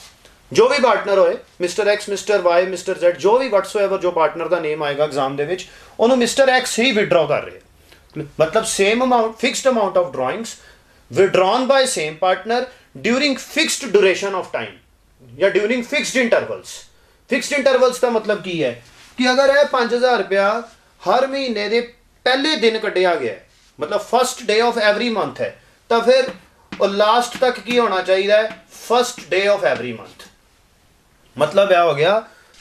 जो भी पार्टनर होए, mister X mister Y mister Z, जो भी वट्सएवर जो पार्टनर का नेम आएगा एग्जाम दे विच उन्होंने मिस्टर एक्स ही विड्रॉ कर रहे हैं। मतलब same amount fixed amount of drawings withdrawn by same partner during fixed duration of time या during fixed intervals. Fixed intervals का मतलब की है कि अगर यह 5000 रुपया हर महीने के पहले दिन कटिया गया है, मतलब first day of every month है, तो फिर और लास्ट तक की होना चाहिए first day of every month. मतलब यह हो गया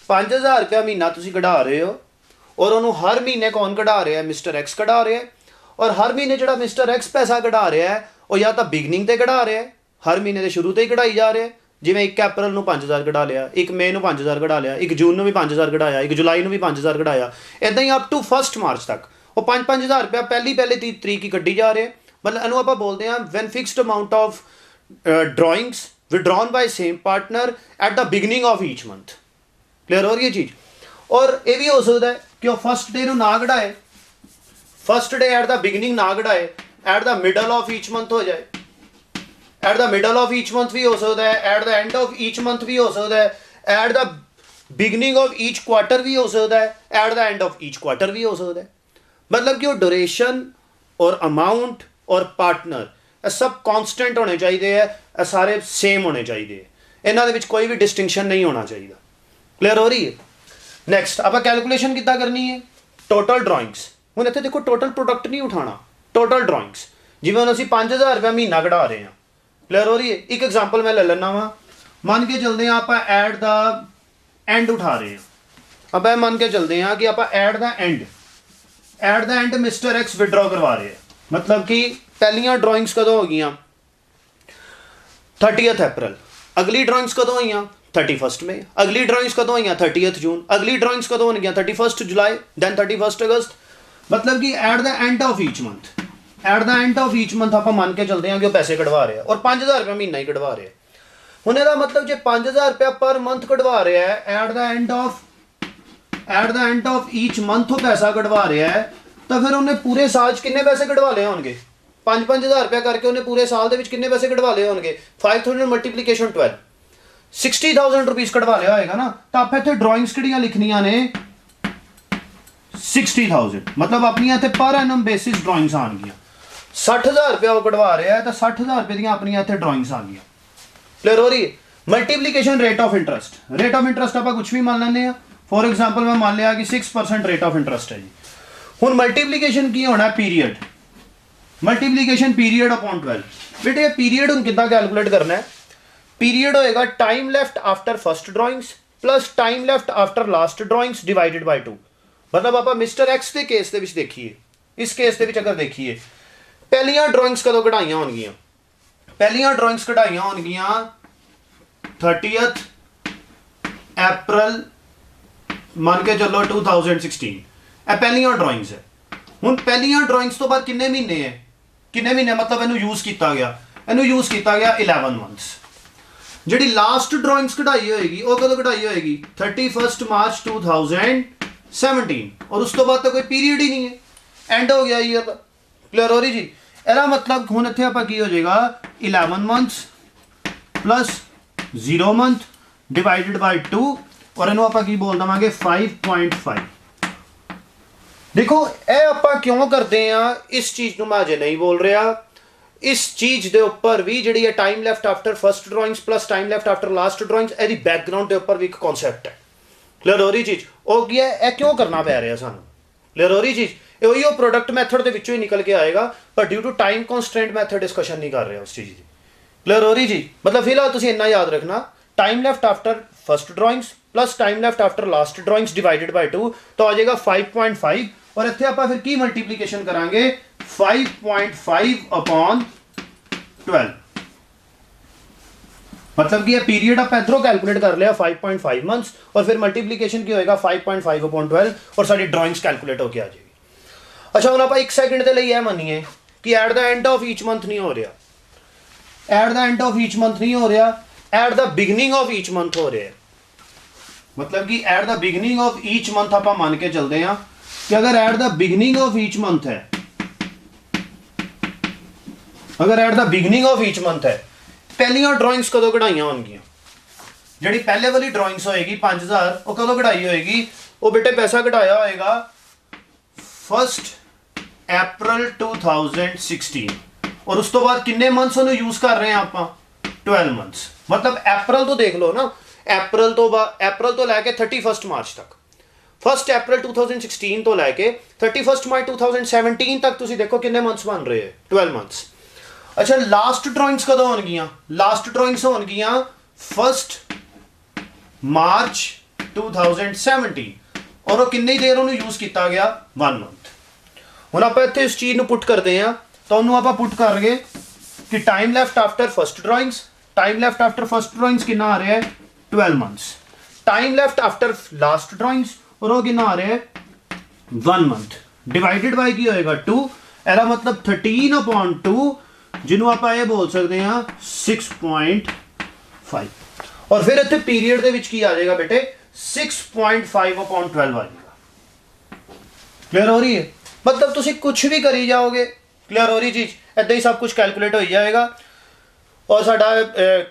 5000 रुपया महीना तुम कढ़ा रहे हो और उन्होंने हर महीने कौन कढ़ा रहा है, मिस्टर एक्स कढ़ा रहा है। और हर महीने जो मिस्टर एक्स पैसा कढ़ा रहा है वह या तो बिगनिंग से कढ़ा रहा है, हर महीने के शुरू से ही कढ़ाई जा रहा है। जिमें 1 अप्रैल में 5000 कढ़ा लिया, 1 मई में 5000 कढ़ा लिया, 1 जून में भी 5000 कढ़ाया, 1 जुलाई में भी 5000 कढ़ाया, इदा ही अप टू 1 मार्च तक वो 5-5000 रुपया पहली तरीक की कड्डी जा रहे। मतलब इनू आप बोलते हैं when fixed amount of drawings withdrawn by same partner at the beginning of each month. Clear हो रही है चीज़। और यह भी हो सकता है कि वह फर्स्ट डे ना कढ़ाए, first day at the beginning ना कढ़ाए, at the middle of each month हो जाए, at the middle of each month भी हो सकता है, at the end of each month भी हो सकता है, at the beginning of each quarter भी हो सकता है, at the end of each quarter भी हो सकता है। मतलब कि वो ड्यूरेशन और अमाउंट और पार्टनर सब कॉन्स्टेंट होने चाहिए, सारे सेम होने चाहिए, इन्हों के कोई भी डिस्टिंक्शन नहीं होना चाहिए। क्लियर हो रही है। नैक्सट आप कैलकुलेशन कितना करनी है, टोटल ड्राइंग्स। हूँ इतने देखो टोटल प्रोडक्ट नहीं उठाना, टोटल ड्राइंग्स जिमें हम असी 5000 रुपया महीना कढ़ा रहे हैं। क्लियर हो रही है। एक एग्जाम्पल मैं ले लेना वा, मान के चलते हैं आप एट द एंड उठा रहे हैं। अब मान के चलते हैं कि आप eight the and mister x withdraw करवा रहे हैं। मतलब कि पहलियां ड्राइंग्स कदों हो गई 30 अप्रैल, अगली ड्राइंग्स कदों हुई 31 मई, अगली ड्राइंग्स कदों हुई 30 जून, अगली ड्राइंग्स कदों होंगी 31 जुलाई, दैन 31 अगस्त। मतलब कि eight the end of each month, eight the end of each month आप मान के चलते हैं कि वो पैसे कढ़वा रहे हैं और 5000 रुपया महीना ही कढ़वा रहे हैं। हूँ यदा मतलब जो 5000 रुपया पर मंथ कढ़वा रहा है, at the end of each month वो पैसा कढ़वा रहा है, तो फिर उन्हें पूरे साल कितने पैसे कढ़वा ले होंगे, 5-5000 रुपया करके उन्हें पूरे साल के कितने पैसे कढ़वा ले होंगे, 5000 मल्टीप्लीकेशन 12 60,000 रुपीज़ कढ़वा लिया होगा ना। तो आप इतने ड्राइंग्स किहड़ियां लिखनियां ने 60,000, मतलब अपनी इतने पर एनम बेसिस ड्राइंग्स आनगियां। 60,000 रुपया वो कढ़वा रहा है तो 60,000 रुपये दी अपनी इतने ड्राइंग्स आ गई। क्लियर हो रही है। Multiplication rate of interest, rate of interest आप कुछ भी मान लें। फॉर एग्जाम्पल मैं मान लिया कि 6% रेट ऑफ इंटरस्ट है जी। हुण मल्टीप्लीकेशन की होना है पीरीयड, मल्टीप्लीकेशन पीरीयड अपॉन 12। बेटे पीरीयड हुण किद्दां कैलकुलेट करना है, पीरियड होएगा time left after first drawings plus time left after last drawings divided by 2। मतलब आप मिस्टर एक्स के केस के विच देखिए, इस केस के विच अगर देखिए पहलियां ड्राइंग्स कदों कढ़ाइयां होणगियां, पहलियां ड्राइंग्स कढ़ाइयां होणगियां 30th अप्रैल मान के चलो 2016। ਇਹ ਪਹਿਲੀਆਂ ਡਰਾਇੰਗਸ ਹੈ। ਹੁਣ ਪਹਿਲੀਆਂ ਡਰਾਇੰਗਸ ਤੋਂ ਬਾਅਦ ਕਿੰਨੇ ਮਹੀਨੇ ਹੈ, ਕਿੰਨੇ ਮਹੀਨੇ मतलब ਇਹਨੂੰ ਯੂਜ਼ ਕੀਤਾ ਗਿਆ, ਇਹਨੂੰ ਯੂਜ਼ ਕੀਤਾ ਗਿਆ 11 ਮੰਥਸ। ਜਿਹੜੀ ਲਾਸਟ ਡਰਾਇੰਗਸ ਕਢਾਈ ਹੋਏਗੀ ਉਹ ਕਦੋਂ ਕਢਾਈ ਹੋਏਗੀ 31 ਮਾਰਚ 2017 ਔਰ ਉਸ ਤੋਂ ਬਾਅਦ ਤਾਂ ਕੋਈ ਪੀਰੀਅਡ ਹੀ ਨਹੀਂ ਹੈ, ਐਂਡ ਹੋ ਗਿਆ ਈਅਰ ਦਾ। ਕਲੀਅਰ ਹੋ ਰਹੀ ਜੀ? ਇਹਦਾ ਮਤਲਬ ਹੁਣ ਇੱਥੇ ਆਪਾਂ ਕੀ ਹੋ ਜਾਏਗਾ 11 months plus 0 month divided by 2 ਔਰ ਇਹਨੂੰ ਆਪਾਂ ਕੀ ਬੋਲ ਦਵਾਂਗੇ 5.5। देखो ये आप क्यों करते हैं, इस चीज़ को मैं अजे नहीं बोल रहा, इस चीज़ के उपर भी जी time left after first drawings plus time left after last drawings यदि बैकग्राउंड के उपर भी एक कॉन्सैप्ट है। क्लीयर हो रही चीज़? वो की है यह क्यों करना पै रहा सानू? क्लीयर हो रही चीज़? वही प्रोडक्ट मैथड के विचों ही निकल के आएगा, पर due to time constant method discussion नहीं कर रहे उस चीज़ की। क्लीयर हो रही चीज़? मतलब फिलहाल तुम इन्ना याद रखना time left after first drawings plus time left after last drawings divided by 2 तो आ जाएगा 5.5 और इत्थे आपां फिर की मल्टीप्लीकेशन करांगे 5.5 अपॉन 12। मतलब कि पीरियड आप इधरों कैलकुलेट कर लिया 5.5 मंथ्स और फिर मल्टीप्लीकेशन की होएगा 5.5 अपॉन 12 और सारी ड्राइंग्स कैलकुलेट होके आ जाएगी। अच्छा हुण आप 1 सेकंड के लिए यह मानिए कि eight the end of each month नहीं हो रहा, eight the end of each month नहीं हो रहा, eight the beginning of each month हो रहा है। मतलब कि eight the beginning of each month आप मान के चलते हैं कि अगर at the beginning of each month है, अगर at the beginning of each month है पहलियां ड्राइंग्स कदों कढ़ाइयां होणगियां, जिहड़ी पहले वाली ड्राइंग्स होएगी 5000 वो कदों कढ़ाई होएगी, वो बेटे पैसा कढ़ाया होएगा 1 अप्रैल 2016 और उस तो बाद किन्ने मंथ्स उन्हें यूज कर रहे हैं आप 12 मंथ्स। मतलब अप्रैल तो देख लो ना, अप्रैल तो लैके 31 मार्च तक, 1 अप्रैल 2016 तो लैके 31 मार्च 2017 तक तुसी देखो किन्ने मंथ्स बन रहे हैं 12 मंथ्स। अच्छा लास्ट ड्राइंग्स कदों होणगियां, लास्ट ड्राइंग्स होणगियां 1 मार्च 2017 और वो किन्नी देर उन्हें यूज किया गया 1 मंथ। हुण आपां इत्थे इस चीज़ नूं पुट करते हैं तो उन्होंने आपां पुट करगे कि time left after first drawings, time left after first drawings कितना आ रहा है 12 months, time left after last drawings और वो कितना आ रहा है 1 मंथ डिवाइडेड बाय की होएगा 2। एदा मतलब 13 अपॉन 2 जिन्हों आप ये बोल सकते हैं 6.5 और फिर इतने पीरियड के विच की आ जाएगा बेटे 6.5 अपॉन 12 आ जाएगा। क्लियर हो रही है? मतलब तुम कुछ भी करी जाओगे, क्लियर हो रही चीज, इदा ही सब कुछ कैलकुलेट हो जाएगा और साडा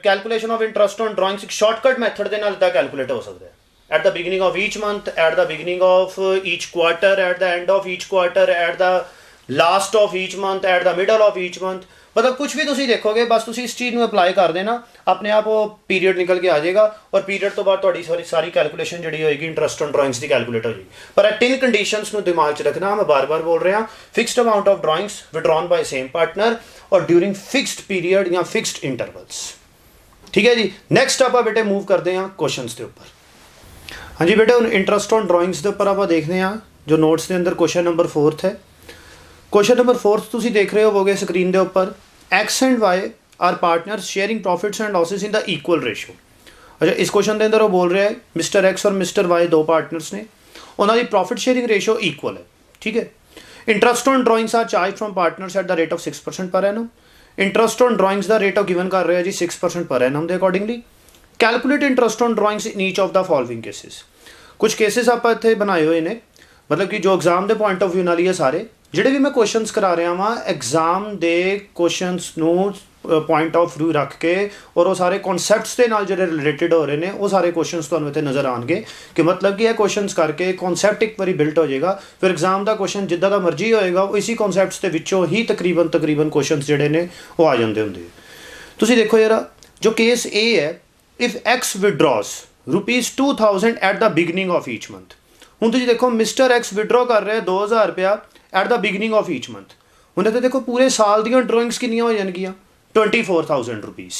calculation of interest on drawings एक शॉर्टकट मैथड के नाल कैलकुलेट हो सकता है। At the beginning of each month, eight the beginning of each quarter, eight the end of each quarter, at the last of each month, eight the middle of each month, मतलब कुछ भी तुम देखोगे बस तुम इस चीज़ में अप्लाई कर देना अपने आप वो पीरियड निकल के आ जाएगा और पीरियड तो बाद थोड़ी सारी कैलकुलेशन जी होगी इंटरस्ट ऑन ड्राइंग्स की कैलकुलेट हो जाएगी। पर 3 कंडीशंस में दिमाग च रखना, मैं बार बार बोल रहा, fixed amount of drawings withdrawn by same partner और ड्यूरिंग फिक्सड पीरियड या फिक्सड इंटरवल्स। ठीक है जी, नेक्स्ट आप बेटे मूव करते हैं क्वेश्चन के उपर। हाँ जी बेटे, इंटरस्ट ऑन ड्राइंग्स के उपर आप देखते हैं जो नोट्स के अंदर क्वेश्चन नंबर 4 है। क्वेश्चन नंबर 4 तुम देख रहे होवोगे स्क्रीन के उपर, X and Y are partners sharing profits and losses in the equal ratio. अच्छा इस क्वेश्चन के अंदर वो बोल रहे हैं मिस्टर एक्स और मिस्टर वाई 2 पार्टनर्स ने, उन्होंने प्रॉफिट शेयरिंग रेशो इक्वल है। ठीक है, interest on drawings are charged from partners at the rate of 6% per annum. Interest on drawings का रेट ऑफ गिवन कर रहे हैं जी 6% पर एनम के accordingly. Calculate interest on drawings in each of the following cases. कुछ cases आप इतने बनाए हुए ने, मतलब कि जो एग्जाम के पॉइंट ऑफ व्यू नाल ही है सारे ਜਿਹੜੇ भी मैं क्वेश्चनस करा रहा वहाँ एग्जाम के क्वेश्चनस पॉइंट ऑफ व्यू रख के और वो सारे कॉन्सैप्ट्स के नाल ਜਿਹੜੇ रिलेटेड हो रहे हैं वो सारे क्वेश्चनस ਤੁਹਾਨੂੰ ਇੱਥੇ नज़र आएंगे कि मतलब कि यह क्वेश्चनस करके कॉन्सैप्ट एक बारी बिल्ट हो जाएगा, फिर एग्जाम का क्वेश्चन जिदा का मर्जी होएगा वो इसी कॉन्सैप्ट्स के विचों ही तकरीबन क्वेश्चनस ਜਿਹੜੇ ਨੇ वो आ जाते होंगे। ਤੁਸੀਂ देखो यार जो केस ए है, if x withdraws ₹2000 eight the beginning of each month. ਹੁਣ ਤੁਸੀਂ देखो मिस्टर एक्स विड्रॉ कर रहे 2000 रुपया eight the beginning of each month. ਹੁਣ देखो पूरे साल ਦੀਆਂ ड्राइंग्स कितनी हो जाएगियाँ 24,000 रुपीज़।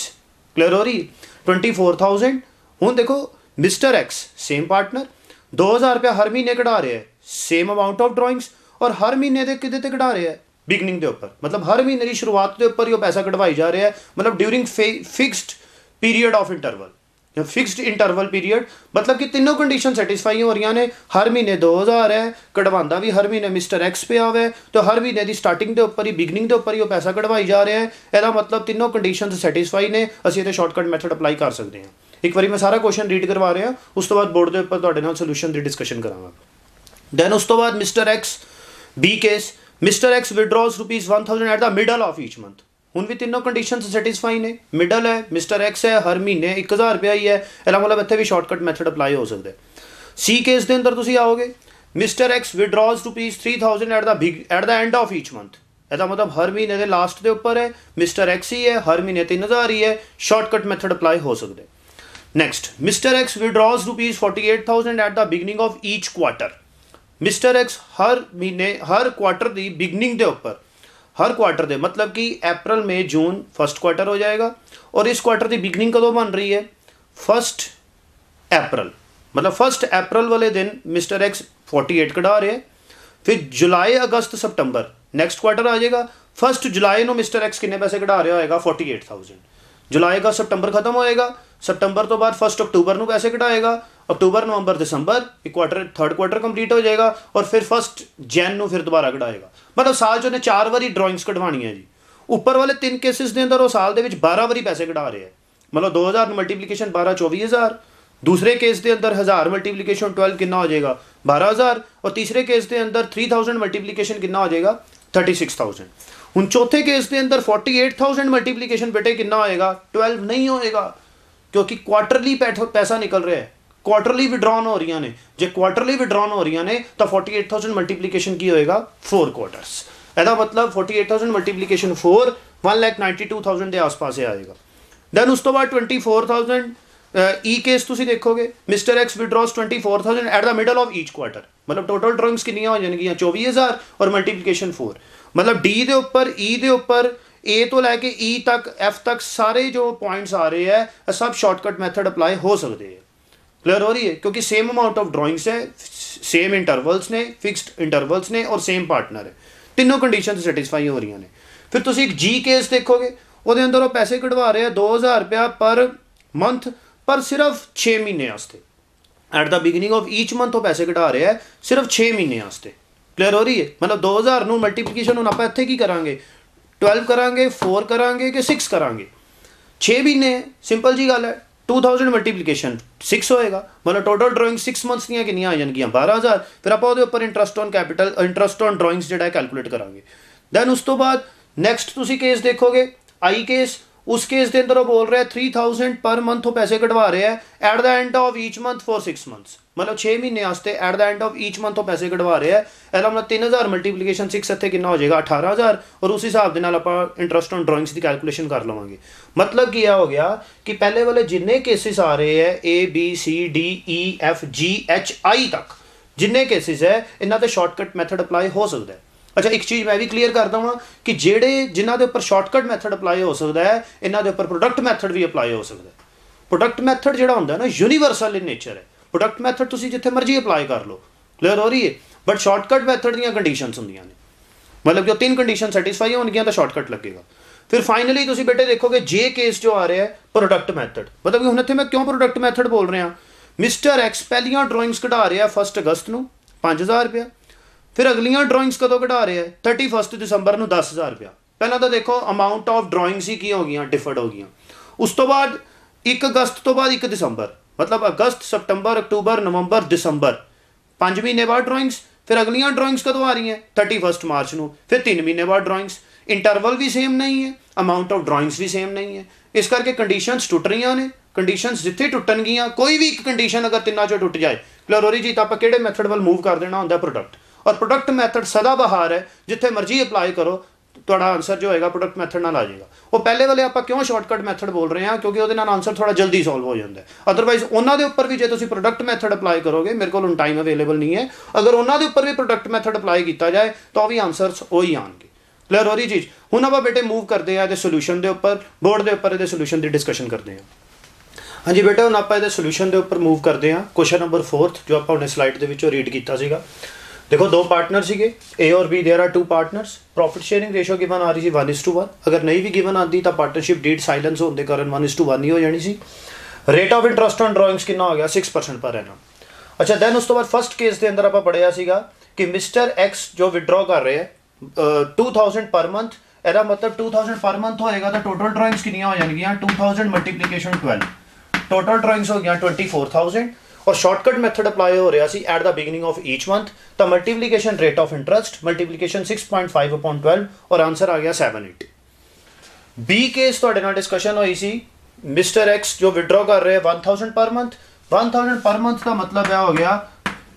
क्लियर हो रही? 24,000। ਹੁਣ देखो मिस्टर एक्स सेम पार्टनर 2,000 रुपया हर महीने कढ़ा रहा है, सेम अमाउंट ऑफ ड्राइंग्स, और हर महीने के किदे ते कढ़ा रहा है, बिगनिंग के उपर, मतलब हर महीने की शुरुआत के उपर ही पैसा कढ़वाई जा रहा है, मतलब during fixed period of interval, fixed interval period, मतलब कि तीनों कंडीशन सैटिस्फाई हो रही ने। हर महीने 2,000 है, कढ़वांदा भी हर महीने मिस्टर एक्स पे आवे, तो हर महीने की स्टार्टिंग के उपर ही बिगनिंग के उपर ही पैसा कढ़वाई जा रहा है। यदा मतलब तीनों कंडीशन सैटिस्फाई ने, असीं इहते शॉर्टकट मैथड अप्लाई कर सकते हैं। एक बार मैं सारा क्वेश्चन रीड करवा रहा, उस तो बाद बोर्ड के उपर तुहाडे नाल सोल्यूशन की डिस्कशन करांगा। दैन उस तो बाद मिस्टर एक्स बी केस, mister X withdraws ₹1,000 at the middle of each month. ਹੁਣ ਵੀ तीनों कंडीशन सैटिस्फाई ने, मिडल है, मिस्टर एक्स है, हर महीने 1,000 रुपया ही है, इसका मतलब इत्थे भी शॉर्टकट मैथड अप्लाई हो सकता है। सी केस के अंदर तुसीं आओगे, mister X withdraws ₹3,000 eight the end of each month, इसका मतलब हर महीने के लास्ट के उपर है, मिस्टर एक्स ही है, हर महीने 3,000 ही है, शॉर्टकट मैथड अप्लाई हो सकता है। Next, mister X withdraws ₹48,000 at the beginning of each quarter. Mister X हर महीने हर क्वार्टर की बिगनिंग के उपर, हर क्वार्टर दे मतलब कि अप्रैल मई जून फर्स्ट क्वार्टर हो जाएगा, और इस क्वार्टर की बिगनिंग कदों बन रही है, 1 अप्रैल, मतलब 1 अप्रैल वाले दिन मिस्टर एक्स 48 कढ़ा रहे हैं। फिर जुलाई अगस्त सितंबर नैक्सट क्वार्टर आ जाएगा, 1 जुलाई को मिस्टर एक्स कितने पैसे कढ़ा रहा होगा, 48,000। जुलाई का सितंबर खत्म होएगा, सितंबर तो बाद 1 अक्टूबर को पैसे कढ़ाएगा, अक्टूबर नवंबर दिसंबर एक क्वार्टर, थर्ड क्वार्टर कंप्लीट हो जाएगा, और फिर 1 जैन को फिर दोबारा कढ़ाएगा। मतलब साल च उन्हें 4 बारी ड्राइंग्स कढ़वानी है जी। उपर वाले 3 केसिस के अंदर वो साल के 12 बारी पैसे कढ़ा रहे हैं, मतलब 2,000 मल्टीप्लीकेशन 12 24,000, दूसरे केस के अंदर 1,000 मल्टीप्लीकेशन 12 कितना हो जाएगा, 12,000, और तीसरे केस के अंदर 3,000 मल्टीप्लीकेशन कितना हो जाएगा, 36,000। हूँ चौथे केस के अंदर 48,000 मल्टीप्लीकेशन बेटे कितना होएगा, 12 नहीं होएगा, क्योंकि क्वार्टरली पैसा निकल रहा है, क्वार्टरली विड्रॉन हो रही ने। जो क्वार्टरली विड्रॉन हो रही ने तो 48,000 मल्टीप्लीकेशन की होएगा 4 क्वार्टर्स, ਇਹਦਾ मतलब 48,000 मल्टीप्लीकेशन 4 1,92,000 के आस पास आएगा। दैन उस तो बाद 24,000 ई केस तुम देखोगे, mister X withdraws 24,000 eight the middle of each quarter, मतलब टोटल ड्राइंग्स कितनी हो जाएगी 24,000 और मल्टीप्लीकेशन 4, मतलब डी के उपर ई के उपर ए तो लैके ई तक एफ तक सारे जो पॉइंट्स आ रहे हैं सब शॉर्टकट मैथड अप्लाई हो सकते हैं। क्लियर हो रही है, क्योंकि सेम अमाउंट ऑफ ड्राइंग्स है, सेम इंटरवल्स ने, फिक्सड इंटरवल्स ने, और सेम पार्टनर है, तीनों कंडीशन सैटिस्फाई हो रही ने। फिर तुम एक जी केस देखोगे, वो अंदर वो पैसे कढ़वा रहे हैं 2,000 रुपया पर मंथ, पर सिर्फ 6 महीने वास्ते। Eight the beginning of each month वो पैसे कढ़ा रहे हैं सिर्फ 6 महीने वास्ते। क्लियर हो रही है, मतलब 2,000 ਨੂੰ मल्टीप्लीकेशन हम आप इत्थे की करांगे, 12 करांगे, 4 करांगे कि 6 करांगे, 6 महीने, सिंपल जी गल है। 2,000 मल्टीप्लीकेशन 6 होएगा, मतलब टोटल ड्राइंग 6 मंथ्स ਦੀਆਂ ਕਿੰਨੀਆਂ ਆ ਜਾਣਗੀਆਂ 12,000। ਫਿਰ ਆਪਾਂ ਉਹਦੇ ਉੱਪਰ interest on capital, interest on drawings ਜਿਹੜਾ ਕੈਲਕੂਲੇਟ ਕਰਾਂਗੇ। ਦੈਨ ਉਸ ਤੋਂ ਬਾਅਦ ਨੈਕਸਟ ਤੁਸੀਂ ਕੇਸ ਦੇਖੋਗੇ आई केस, उस केस के अंदर वो बोल रहा है 3,000 पर मंथ वो पैसे कटवा रहे हैं eight the end of each month for 6 months, मतलब 6 महीने वास्ते eight the end of each month वो पैसे कटवा रहे हैं। ਇਹਦਾ मतलब 3,000 मल्टीप्लीकेशन 6 ਇੱਥੇ कितना हो जाएगा 18,000, और उस हिसाब के नाल ਆਪਾਂ इंटरस्ट ऑन ड्राइंग्स की कैलकुलेशन कर लवांगे। मतलब क्या हो गया कि पहले वाले जिन्ने केसेस आ रहे हैं A B C D E F G H I तक जिन्ने केसेस है इन्हां ते शॉर्टकट मैथड अप्लाई हो सकता है। अच्छा एक चीज़ मैं भी क्लीयर कर देवां कि जेड़े जिन्हां दे उपर शॉर्टकट मैथड अप्लाई हो सकता है इन्हां दे उपर प्रोडक्ट मैथड भी अप्लाई हो सकता है। प्रोडक्ट मैथड जिहड़ा हुंदा ना यूनीवर्सल इन नेचर है, प्रोडक्ट मैथड तुसीं जिथे मर्जी अप्लाई कर लो, क्लीयर हो रही है। बट शॉर्टकट मैथड दीयां कंडीशनस हुंदियां ने, मतलब जो 3 कंडीशन सैटिस्फाई होणगियां तो शॉर्टकट लगेगा। फिर फाइनली तुसीं बेटे देखोगे जे केस जो आ रहा है प्रोडक्ट मैथड, मतलब कि हुण इत्थे मैं क्यों प्रोडक्ट मैथड बोल रहा, मिस्टर एक्स पहलियां ड्राइंग्स कढा रहा 1 अगस्त को 5,000 रुपया, फिर अगलियां ड्राइंग्स कदों कढ़ा रहे हैं 31 दिसंबर को 10,000 रुपया। पहला तो देखो अमाउंट ऑफ ड्राइंग्स ही की हो गई डिफर्ड हो गई, उस तो बाद 1 अगस्त तो बाद 1 दिसंबर, मतलब अगस्त सितंबर अक्टूबर नवंबर दिसंबर 5 महीने बाद ड्राइंग्स। फिर अगलियां ड्राइंग्स कदों आ रही हैं 31 मार्च को, फिर 3 महीने बाद ड्राइंग्स। इंटरवल भी सेम नहीं है, अमाउंट ऑफ ड्राइंग्स भी सेम नहीं है, इस करके कंडीशनस टुट रही ने। कंडीशनस जिथे टुटनगियां कोई भी एक कंडीशन अगर तिना चो टुट जाए क्लियर हो रही जी, तो आप किहड़े मैथड वाल मूव कर देना होंदा प्रोडक्ट। और प्रोडक्ट मैथड सदाबहार है, जिथे मर्जी अप्लाई करो थोड़ा आंसर जो होएगा प्रोडक्ट मैथड नाल आ जाएगा। वो पहले वाले आप क्यों शॉर्टकट मैथड बोल रहे हैं क्योंकि वो आंसर थोड़ा जल्दी सॉल्व हो जाता है। अदरवाइज उन्होंने उपर भी जो तुम प्रोडक्ट मैथड अप्लाई करोगे, मेरे को टाइम अवेलेबल नहीं है, अगर उन्होंने उपर भी प्रोडक्ट मैथड अप्लाई किया जाए तो भी आंसरस वही आएंगे। क्लियर हो रही चीज़। हुण आप बेटे मूव करते हैं सोल्यूशन के उपर, बोर्ड के उपर ये सोल्यूशन की डिस्कशन करते हैं। हाँ जी बेटा, ਹੁਣ ਆਪਾਂ ਇਹਦੇ ਸੋਲੂਸ਼ਨ ਦੇ ਉੱਪਰ मूव ਕਰਦੇ ਹਾਂ। ਕੁਐਸਚਨ ਨੰਬਰ 4 ਜੋ ਆਪਾਂ ਉਹਨੇ ਸਲਾਈਡ ਦੇ ਵਿੱਚੋਂ ਰੀਡ ਕੀਤਾ ਸੀਗਾ। देखो दो पार्टनर सीगे ए और B, there are two partners. Profit sharing ratio given आ रही थी 1:1। अगर नहीं भी गिवन आती तो पार्टनरशिप डीड साइलेंस होने के कारण 1:1 ही हो जानी सी। Rate of interest on drawings कितना हो गया 6% पर एनम। अच्छा दैन उस तो बाद फर्स्ट केस के अंदर आप पढ़िया सीगा कि मिस्टर एक्स जो विड्रॉ कर रहे हैं 2000 पर मंथ, ਇਹਦਾ मतलब 2000 पर मंथ होएगा तो टोटल ड्राइंग्स कितनी हो जाएंगी 2000 मल्टीप्लीकेशन 12, टोटल ड्राइंग्स हो गया 24,000। और शॉर्टकट मेथड अप्लाई हो रहा सी at the beginning of each month. तो multiplication rate of interest multiplication 6.5/12 और आंसर आ गया 780। बी केस तो डिस्कशन हुई सी मिस्टर एक्स जो विड्रॉ कर रहे हैं 1000 पर मंथ। 1000 पर मंथ का मतलब है हो गया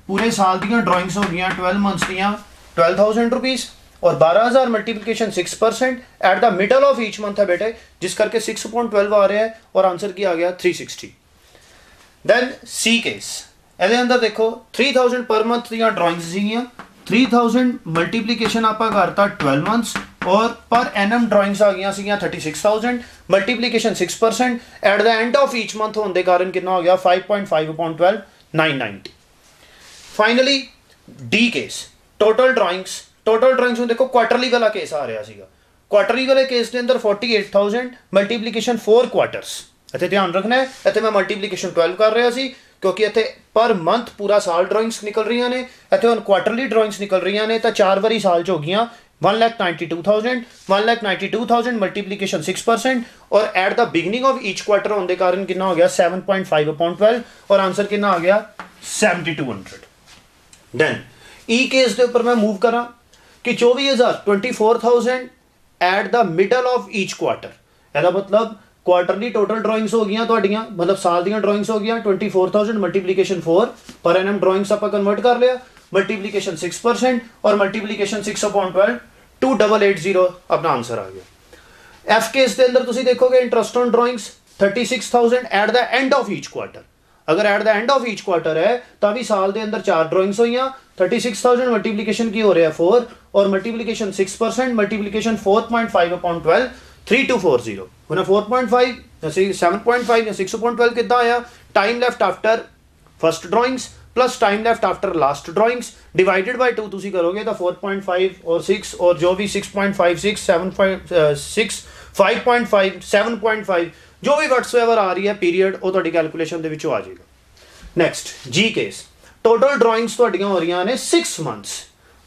पूरे साल दी ड्राइंग्स हो गई 12 मंथ्स दियाँ 12,000 रुपीज़ और 12,000 multiplication 6% eight the middle of each month है बेटे, जिस करके 6.12 आ रहा है और आंसर की आ गया 360। दैन सी केस ਇਹਦੇ अंदर देखो 3000 पर मंथ ਦੀਆਂ ड्राइंग्स ਸੀਗੀਆਂ 3000 मल्टीप्लीकेशन ਆਪਾਂ करता 12 मंथ्स और पर एनम ड्राइंग्स आ गई ਸੀਗੀਆਂ 36,000 multiplication 6% eight the end of each month होने के कारण कितना हो गया 5.5/12 990। Finally D case total drawings में देखो क्वार्टरली वाला केस आ रहा सीगा। क्वार्टरली वाले केस के अंदर 48,000 मल्टीप्लीकेशन 4 क्वार्टर्स। इतने ध्यान रखना है, इतने मैं मल्टीप्लीकेशन 12 कर रहा सी क्योंकि इतने पर मंथ पूरा साल ड्राइंग्स निकल रही ने, इतने हम क्वार्टरली ड्राइंग्स निकल रही ने तो 4 बारी साल च हो गई 1,92,000 मल्टीप्लीकेशन 6% और eight the beginning of each quarter होने के कारण कितना हो गया 7.5/12 और आंसर कितना आ गया 7200। देन ई केस के ऊपर मैं मूव करा कि 24,000 eight the middle of each quarter. ਇਹਦਾ मतलब क्वार्टरली टोटल ड्राइंग्स हो गई ਤੁਹਾਡੀਆਂ मतलब साल ਦੀਆਂ ड्राइंग्स हो गई 24,000 मल्टीप्लीकेशन 4 पर एनम ड्राइंग्स ਆਪਾਂ कन्वर्ट कर लिया मल्टीप्लीकेशन 6% और मल्टीप्लीकेशन 6/12 2880 अपना आंसर आ गया। एफ केस के अंदर तुम देखोगे interest on drawings 36,000 at the end of each quarter. अगर at the end of each quarter है तो भी साल के अंदर 4 ड्राइंग्स हुई 36,000 मल्टीप्लीकेशन की हो रहा है 4 और मल्टीप्लीकेशन 6% मल्टीप्लीकेशन 4.5/12 3240 ਹੁਣ 4.5 ਜਾਂ 7.5 ਜਾਂ 6.12 ਕਿੱਦਾਂ ਆਇਆ time left after first drawings plus time left after last drawings divided by 2 ਤੁਸੀਂ करोगे तो 4.5 और 6 और जो भी 6.56 7.6 5.5 7.5 जो भी वट्सएवर आ रही है पीरियड वो ਤੁਹਾਡੀ ਕੈਲਕੂਲੇਸ਼ਨ ਦੇ ਵਿੱਚੋਂ ਆ ਜਾਏਗਾ। ਨੈਕਸਟ ਜੀ ਕੇਸ टोटल ड्राइंग्स ਤੁਹਾਡੀਆਂ ਹੋ ਰਹੀਆਂ ਨੇ 6 मंथ्स।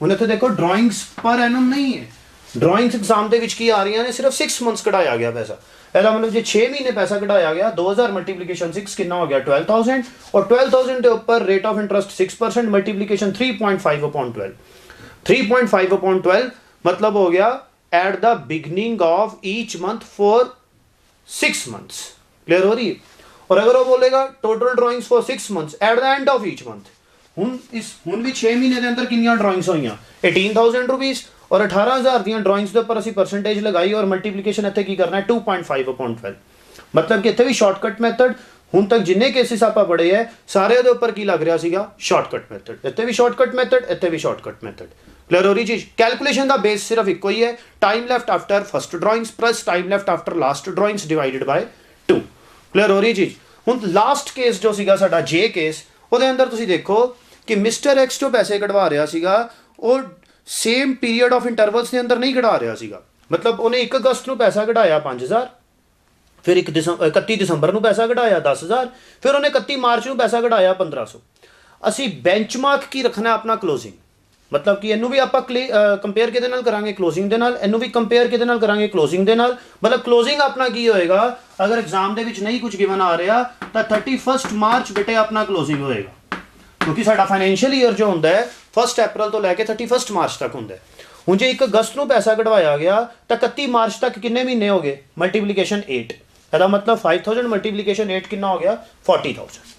ਹੁਣ ਇੱਥੇ ਦੇਖੋ ड्राइंग्स पर एनम नहीं है, ड्राइंग्स एग्जाम ਦੇ ਵਿੱਚ ਕੀ ਆ ਰਹੀਆਂ ਨੇ सिर्फ 6 मंथ्स कढ़ाया गया पैसा। ਇਹਦਾ मतलब जो 6 महीने पैसा कढ़ाया गया 2000 मल्टीप्लीकेशन 6 कितना हो गया 12,000 और 12,000 के ऊपर रेट ऑफ इंटरेस्ट 6% मल्टीप्लीकेशन 3.5/12 3.5/12 मतलब हो गया eight the beginning of each month for 6 months. Clear हो रही है। और अगर वो बोलेगा total drawings for 6 months eight the end of each month ਹੁਣ भी 6 महीने के अंदर कितनी ड्राइंग्स हुई 18,000 रुपीज़ और 18,000 ਦੀਆਂ ड्राइंग्स के ऊपर असी परसेंटेज लगाई और मल्टीप्लीकेशन इतने की करना है 2.5/12 मतलब कि इतने भी शॉर्टकट मैथड ਹੁਣ तक जिन्ने केसिस आप पढ़े है सारे के ऊपर की लग रहा ਸੀਗਾ शॉर्टकट मैथड। इतने भी शॉर्टकट मैथड इतने भी शॉर्टकट मैथड। क्लियर हो रही चीज़। कैलकुलेशन का बेस सिर्फ एक ही है time left after first drawings plus time left after last drawings divided by 2। Clear हो रही चीज़। ਹੁਣ लास्ट केस जो ਸੀਗਾ ਸਾਡਾ जे केस ਉਹਦੇ अंदर ਤੁਸੀਂ देखो कि मिस्टर एक्स जो पैसे कढ़वा रहा ਸੀਗਾ ਉਹ सेम पीरियड ऑफ इंटरवल्स के अंदर नहीं कढ़ा रहा सीगा। मतलब उन्हें 1 अगस्त को पैसा कढ़ाया 5,000 फिर 31 दिसंबर को पैसा कढ़ाया 10,000 फिर उन्हें 31 मार्च को पैसा कढ़ाया 1,500। असी बेंचमार्क की रखना अपना क्लोजिंग मतलब कि इनू भी आप कंपेयर किहदे नाल करांगे क्लोजिंग दे नाल, इनू भी कंपेयर किहदे नाल करांगे क्लोजिंग दे नाल। मतलब क्लोजिंग अपना की होएगा अगर एग्जाम दे विच नहीं कुछ गिवन आ रहा तो 31 मार्च बेटे अपना क्लोजिंग होएगा क्योंकि साडा फाइनैंशियल ईयर जो होंदा है 1 अप्रैल तो लैके 31 मार्च तक होंदा है। हुण जे 1 अगस्त को पैसा कढ़वाया गया तो 31 मार्च तक कितने महीने हो गए मल्टीप्लीकेशन 8। ਇਹਦਾ मतलब 5,000 मल्टीप्लीकेशन 8 कितना हो गया 40,000।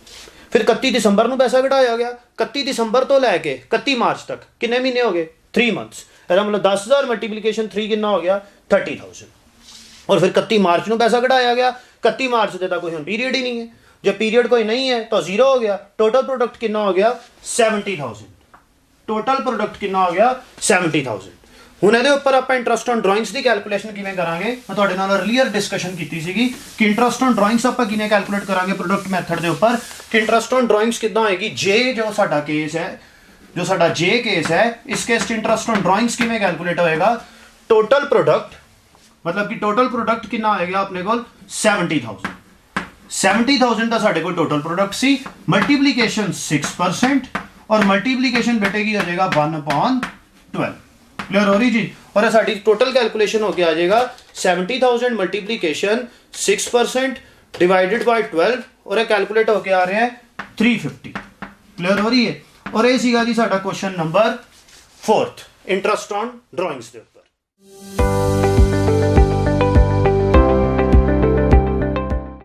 फिर 31 दिसंबर को पैसा कढ़ाया गया 31 दिसंबर तो लैके 31 मार्च तक कितने महीने हो गए 3 मंथ्स। ਇਹਦਾ मतलब 10,000 मल्टीप्लीकेशन 3 कितना हो गया 30,000 और फिर 31 मार्च को पैसा कढ़ाया गया 31 मार्च से तो कोई पीरियड ही नहीं है। जब पीरियड कोई नहीं है तो 0 हो गया। टोटल प्रोडक्ट कितना हो गया 70,000। टोटल प्रोडक्ट कितना हो गया 70,000। ਹੁਣ ਇਹਦੇ ਉੱਪਰ ਆਪਾਂ interest on drawings the calculation ਕਿਵੇਂ ਕਰਾਂਗੇ, ਮੈਂ ਤੁਹਾਡੇ ਨਾਲ ਅਰਲੀਅਰ ਡਿਸਕਸ਼ਨ ਕੀਤੀ ਸੀਗੀ ਕਿ ਇੰਟਰਸਟ ਔਨ ਡਰਾਇੰਗਸ ਆਪਾਂ ਕਿਵੇਂ ਕੈਲਕੂਲੇਟ ਕਰਾਂਗੇ ਪ੍ਰੋਡਕਟ ਮੈਥਡ ਦੇ ਉੱਪਰ, ਕਿ ਇੰਟਰਸਟ ਔਨ ਡਰਾਇੰਗਸ ਕਿੱਦਾਂ ਹੋਏਗੀ। ਜੇ ਜੋ ਸਾਡਾ ਕੇਸ ਹੈ, ਜੋ ਸਾਡਾ ਜੇ ਕੇਸ ਹੈ, ਇਸ ਕੇਸ 'ਚ ਇੰਟਰਸਟ ਔਨ ਡਰਾਇੰਗਸ ਕਿਵੇਂ ਕੈਲਕੂਲੇਟ ਹੋਏਗਾ, ਟੋਟਲ ਪ੍ਰੋਡਕਟ मतलब कि टोटल प्रोडक्ट कितना आएगा अपने को 70,000 का साढ़े को टोटल प्रोडक्ट सी, मल्टीप्लीकेशन 6% और मल्टीप्लीकेशन बेटे की हो जाएगा 1/12। क्लियर हो रही जी। और ये साड़ी टोटल कैलकुलेशन होके आ जाएगा 70,000 मल्टीप्लीकेशन 6% डिवाइडेड बाय 12 और ये कैलकुलेट होके आ रहे हैं 350। क्लियर हो रही है। और ये सीगा जी साड़ा question number 4 interest on drawings के ऊपर।